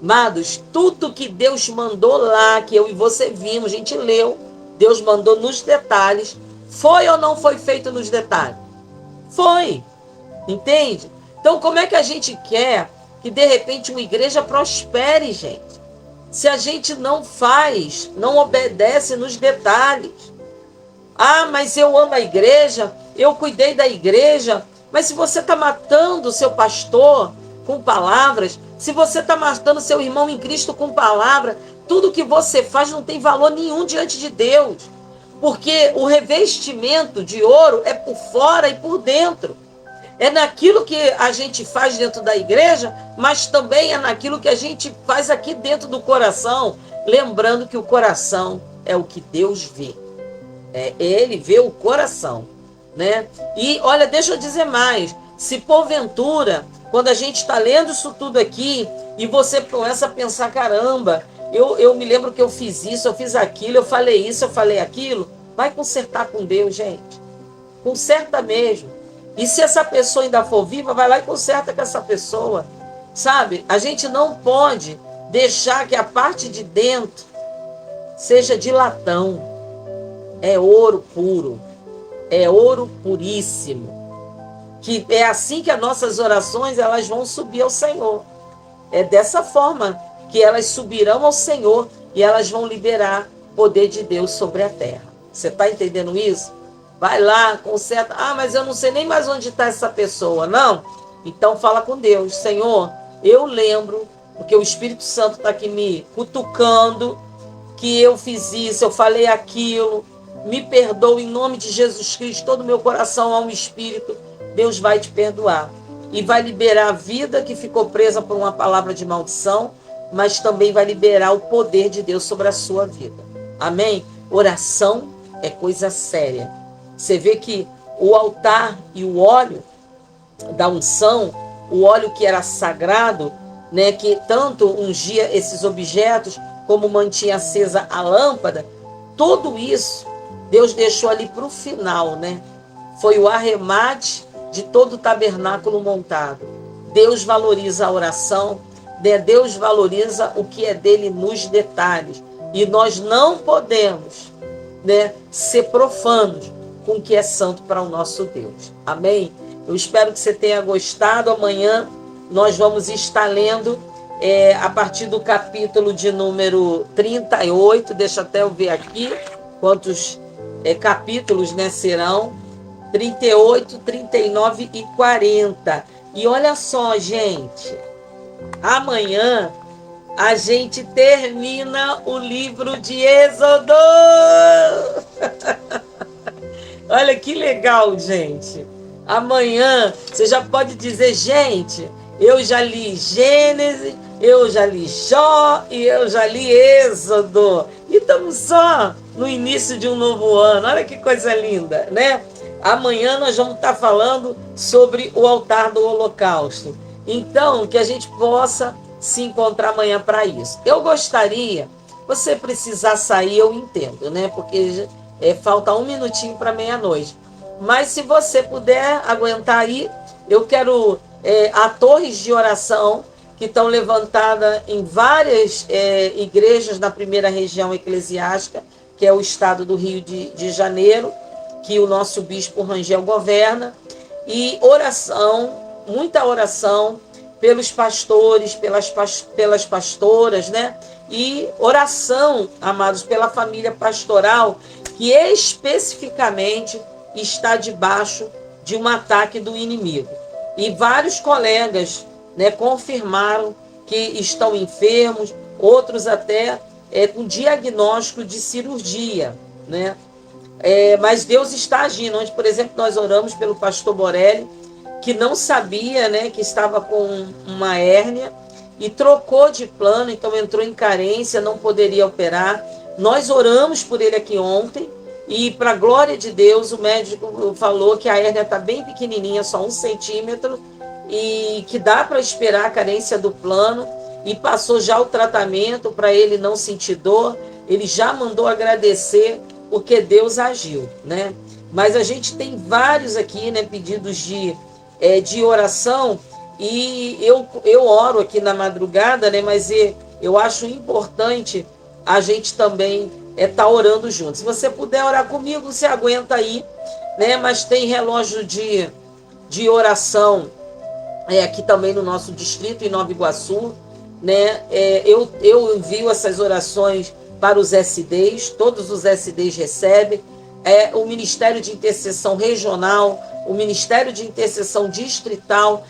Amados, tudo que Deus mandou lá, que eu e você vimos, a gente leu, Deus mandou nos detalhes. Foi ou não foi feito nos detalhes? Foi. Entende? Então, como é que a gente quer que, de repente, uma igreja prospere, gente? Se a gente não faz, não obedece nos detalhes. Mas eu amo a igreja, eu cuidei da igreja. Mas se você está matando o seu pastor com palavras, se você está matando seu irmão em Cristo com palavra, tudo que você faz não tem valor nenhum diante de Deus. Porque o revestimento de ouro é por fora e por dentro. É naquilo que a gente faz dentro da igreja, mas também é naquilo que a gente faz aqui dentro do coração. Lembrando que o coração é o que Deus vê. Ele vê o coração, né? E olha, deixa eu dizer mais. Se porventura, quando a gente está lendo isso tudo aqui, e você começa a pensar, caramba, eu me lembro que eu fiz isso, eu fiz aquilo, eu falei isso, eu falei aquilo. Vai consertar com Deus, gente. Conserta mesmo. E se essa pessoa ainda for viva, vai lá e conserta com essa pessoa. Sabe? A gente não pode deixar que a parte de dentro seja de latão. É ouro puro. É ouro puríssimo. Que é assim que as nossas orações elas vão subir ao Senhor. É dessa forma que elas subirão ao Senhor e elas vão liberar o poder de Deus sobre a terra. Você está entendendo isso? Vai lá, conserta. Mas eu não sei nem mais onde está essa pessoa. Não. Então fala com Deus: Senhor, eu lembro, porque o Espírito Santo está aqui me cutucando, que eu fiz isso, eu falei aquilo, me perdoa em nome de Jesus Cristo, todo o meu coração, alma e espírito. Deus vai te perdoar e vai liberar a vida que ficou presa por uma palavra de maldição, mas também vai liberar o poder de Deus sobre a sua vida. Amém? Oração é coisa séria. Você vê que o altar e o óleo da unção, o óleo que era sagrado, né, que tanto ungia esses objetos, como mantinha acesa a lâmpada, tudo isso Deus deixou ali para o final, né? Foi o arremate de todo o tabernáculo montado. Deus valoriza a oração, né? Deus valoriza o que é dele nos detalhes. E nós não podemos, né, ser profanos com o que é santo para o nosso Deus. Amém? Eu espero que você tenha gostado. Amanhã nós vamos estar lendo a partir do capítulo de número 38. Deixa até eu ver aqui quantos capítulos, né, serão. 38, 39 e 40. E olha só, gente, amanhã a gente termina o livro de Êxodo. Olha que legal, gente. Amanhã você já pode dizer: gente, eu já li Gênesis, eu já li Jó e eu já li Êxodo. E estamos só no início de um novo ano. Olha que coisa linda, né? Amanhã nós vamos estar falando sobre o altar do holocausto. Então, que a gente possa se encontrar amanhã para isso. Eu gostaria, você precisar sair, eu entendo, né? Porque falta um minutinho para meia-noite. Mas se você puder aguentar aí, eu quero a torres de oração que estão levantadas em várias igrejas da primeira região eclesiástica, que é o estado do Rio de Janeiro, que o nosso bispo Rangel governa, e oração, muita oração pelos pastores, pelas pastoras, né? E oração, amados, pela família pastoral, que especificamente está debaixo de um ataque do inimigo. E vários colegas, né, confirmaram que estão enfermos, outros até com diagnóstico de cirurgia, né? Mas Deus está agindo. Onde, por exemplo, nós oramos pelo pastor Borelli, que não sabia, né, que estava com uma hérnia e trocou de plano, então entrou em carência, não poderia operar. Nós oramos por ele aqui ontem e, para a glória de Deus, o médico falou que a hérnia está bem pequenininha, só 1 centímetro, e que dá para esperar a carência do plano, e passou já o tratamento para ele não sentir dor. Ele já mandou agradecer porque Deus agiu, né? Mas a gente tem vários aqui, né, pedidos de oração, e eu oro aqui na madrugada, né, mas eu acho importante a gente também estar orando junto. Se você puder orar comigo, você aguenta aí, né? Mas tem relógio de oração aqui também no nosso distrito, em Nova Iguaçu, né? Eu envio essas orações para os SDs, todos os SDs recebem, o Ministério de Intercessão Regional, o Ministério de Intercessão Distrital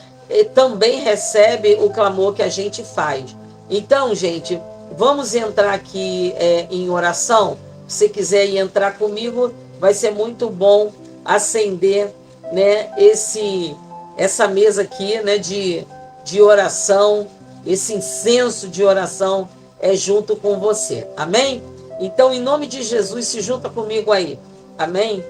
também recebe o clamor que a gente faz. Então, gente, vamos entrar aqui em oração. Se quiser ir entrar comigo, vai ser muito bom acender, né, essa mesa aqui, né, de oração, esse incenso de oração junto com você. Amém? Então, em nome de Jesus, se junta comigo aí. Amém?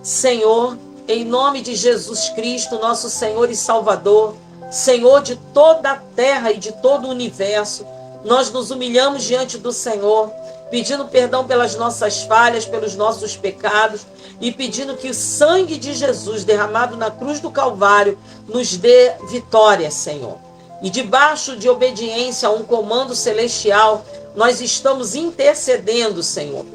Senhor, em nome de Jesus Cristo, nosso Senhor e Salvador, Senhor de toda a terra e de todo o universo, nós nos humilhamos diante do Senhor, pedindo perdão pelas nossas falhas, pelos nossos pecados, e pedindo que o sangue de Jesus derramado na cruz do Calvário nos dê vitória, Senhor. E debaixo de obediência a um comando celestial, nós estamos intercedendo, Senhor,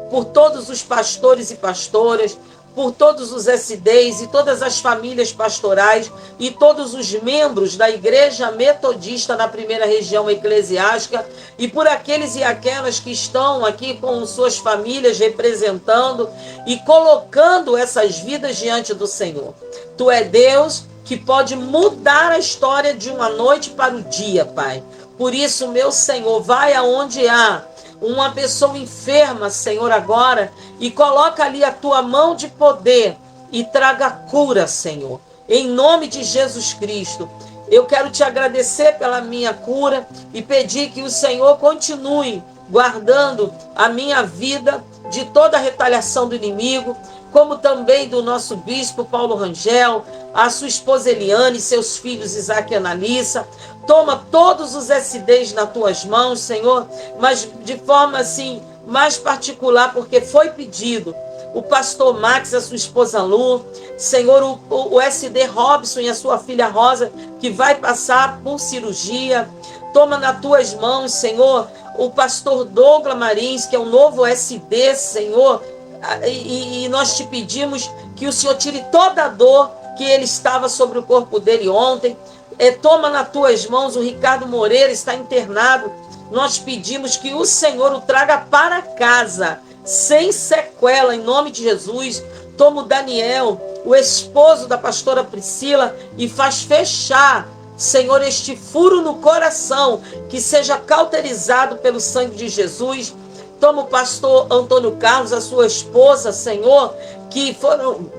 por todos os pastores e pastoras, por todos os SDs e todas as famílias pastorais e todos os membros da Igreja Metodista na primeira região eclesiástica, e por aqueles e aquelas que estão aqui com suas famílias representando e colocando essas vidas diante do Senhor. Tu é Deus, que pode mudar a história de uma noite para o dia, Pai. Por isso, meu Senhor, vai aonde há uma pessoa enferma, Senhor, agora, e coloca ali a tua mão de poder e traga cura, Senhor. Em nome de Jesus Cristo, eu quero te agradecer pela minha cura e pedir que o Senhor continue guardando a minha vida de toda a retaliação do inimigo, como também do nosso bispo Paulo Rangel, a sua esposa Eliane, seus filhos Isaac e Analissa. Toma todos os SDs nas tuas mãos, Senhor, mas de forma assim mais particular, porque foi pedido o pastor Max, a sua esposa Lu, Senhor, o SD Robson e a sua filha Rosa, que vai passar por cirurgia. Toma nas tuas mãos, Senhor, o pastor Douglas Marins, que é o novo SD, Senhor, e nós te pedimos que o Senhor tire toda a dor que ele estava sobre o corpo dele ontem. Toma nas tuas mãos o Ricardo Moreira, está internado. Nós pedimos que o Senhor o traga para casa, sem sequela, em nome de Jesus. Toma o Daniel, o esposo da pastora Priscila, e faz fechar, Senhor, este furo no coração, que seja cauterizado pelo sangue de Jesus. Toma o pastor Antônio Carlos, a sua esposa, Senhor, que foram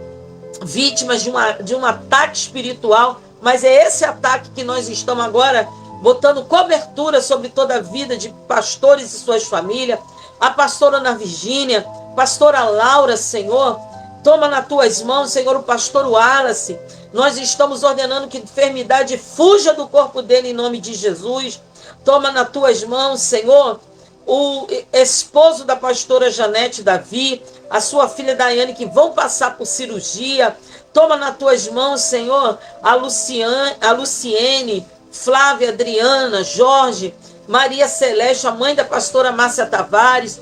vítimas de um ataque espiritual, mas é esse ataque que nós estamos agora botando cobertura sobre toda a vida de pastores e suas famílias. A pastora Ana Virgínia, pastora Laura, Senhor, toma nas tuas mãos, Senhor, o pastor Wallace. Nós estamos ordenando que enfermidade fuja do corpo dele em nome de Jesus. Toma nas tuas mãos, Senhor, o esposo da pastora Janete Davi, a sua filha Daiane, que vão passar por cirurgia. Toma nas tuas mãos, Senhor, a Luciene, Flávia, Adriana, Jorge, Maria Celeste, a mãe da pastora Márcia Tavares.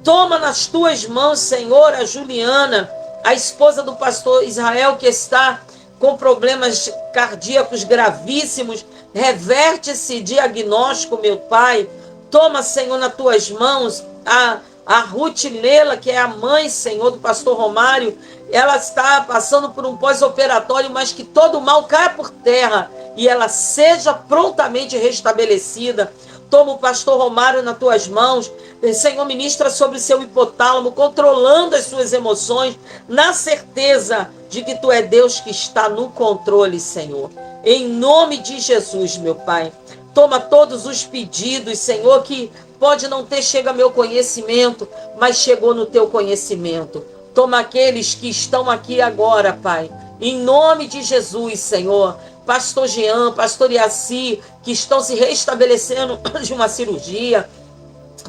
Toma nas tuas mãos, Senhor, a Juliana, a esposa do pastor Israel, que está com problemas cardíacos gravíssimos. Reverte esse diagnóstico, meu Pai. Toma, Senhor, nas tuas mãos a Ruth Lela, que é a mãe, Senhor, do pastor Romário. Ela está passando por um pós-operatório, mas que todo o mal caia por terra e ela seja prontamente restabelecida. Toma o pastor Romário nas tuas mãos. Senhor, ministra sobre seu hipotálamo, controlando as suas emoções, na certeza de que tu é Deus que está no controle, Senhor. Em nome de Jesus, meu Pai. Toma todos os pedidos, Senhor, que pode não ter chegado ao meu conhecimento, mas chegou no teu conhecimento. Toma aqueles que estão aqui agora, Pai. Em nome de Jesus, Senhor. Pastor Jean, pastor Iaci, que estão se restabelecendo de uma cirurgia.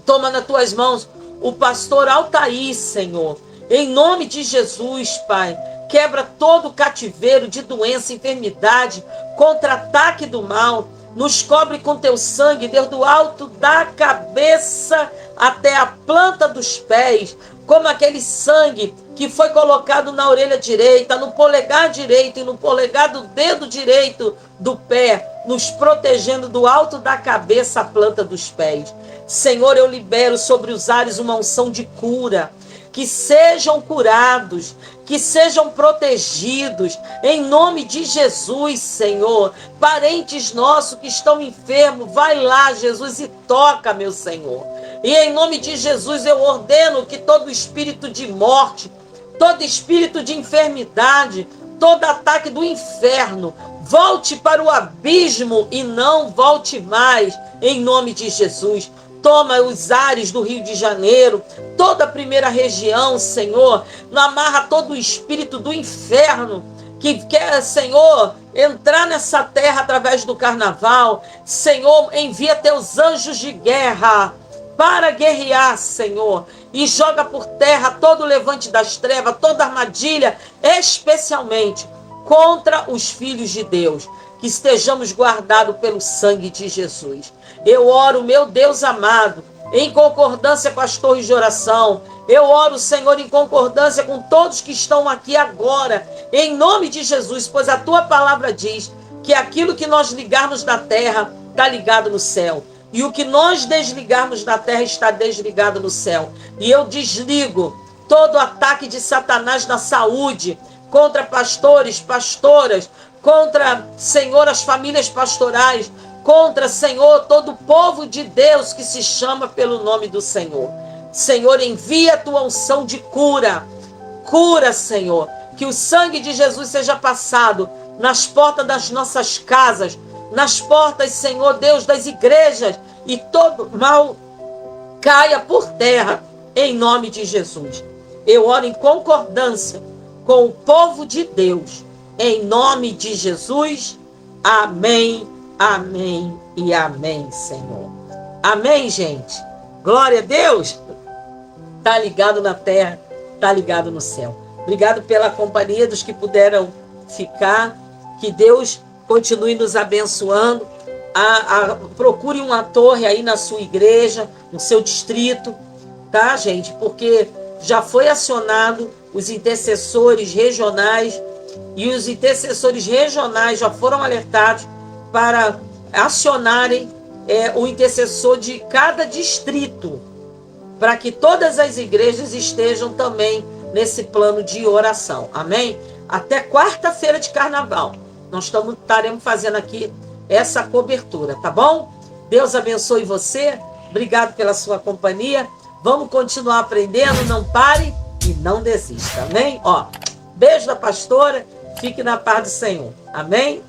Toma nas tuas mãos o pastor Altair, Senhor. Em nome de Jesus, Pai. Quebra todo o cativeiro de doença, enfermidade, contra-ataque do mal. Nos cobre com teu sangue, Deus, do alto da cabeça até a planta dos pés, como aquele sangue que foi colocado na orelha direita, no polegar direito e no polegar do dedo direito do pé, nos protegendo do alto da cabeça à planta dos pés. Senhor, eu libero sobre os ares uma unção de cura, que sejam curados, que sejam protegidos, em nome de Jesus, Senhor. Parentes nossos que estão enfermos, vai lá, Jesus, e toca, meu Senhor. E em nome de Jesus eu ordeno que todo espírito de morte, todo espírito de enfermidade, todo ataque do inferno, volte para o abismo e não volte mais, em nome de Jesus. Toma os ares do Rio de Janeiro, toda a primeira região, Senhor. Amarra todo o espírito do inferno que quer, Senhor, entrar nessa terra através do carnaval. Senhor, envia teus anjos de guerra para guerrear, Senhor. E joga por terra todo o levante das trevas, toda armadilha, especialmente contra os filhos de Deus. Que estejamos guardados pelo sangue de Jesus. Eu oro, meu Deus amado, em concordância com as torres de oração. Eu oro, Senhor, em concordância com todos que estão aqui agora, em nome de Jesus, pois a tua palavra diz que aquilo que nós ligarmos na terra está ligado no céu. E o que nós desligarmos na terra está desligado no céu. E eu desligo todo ataque de Satanás na saúde, contra pastores, pastoras, contra, Senhor, as famílias pastorais, contra, Senhor, todo o povo de Deus que se chama pelo nome do Senhor. Senhor, envia a tua unção de cura. Cura, Senhor. Que o sangue de Jesus seja passado nas portas das nossas casas, nas portas, Senhor Deus, das igrejas, e todo mal caia por terra, em nome de Jesus. Eu oro em concordância com o povo de Deus, em nome de Jesus. Amém, amém e amém, Senhor. Amém, gente. Glória a Deus. Tá ligado na terra, tá ligado no céu. Obrigado pela companhia dos que puderam ficar. Que Deus continue nos abençoando. Procure uma torre aí na sua igreja, no seu distrito, tá, gente? Porque já foi acionado os intercessores regionais, e os intercessores regionais já foram alertados para acionarem o intercessor de cada distrito, para que todas as igrejas estejam também nesse plano de oração. Amém? Até quarta-feira de carnaval, nós estaremos fazendo aqui essa cobertura, tá bom? Deus abençoe você. Obrigado pela sua companhia. Vamos continuar aprendendo. Não pare e não desista. Amém? Ó, beijo da pastora. Fique na paz do Senhor. Amém?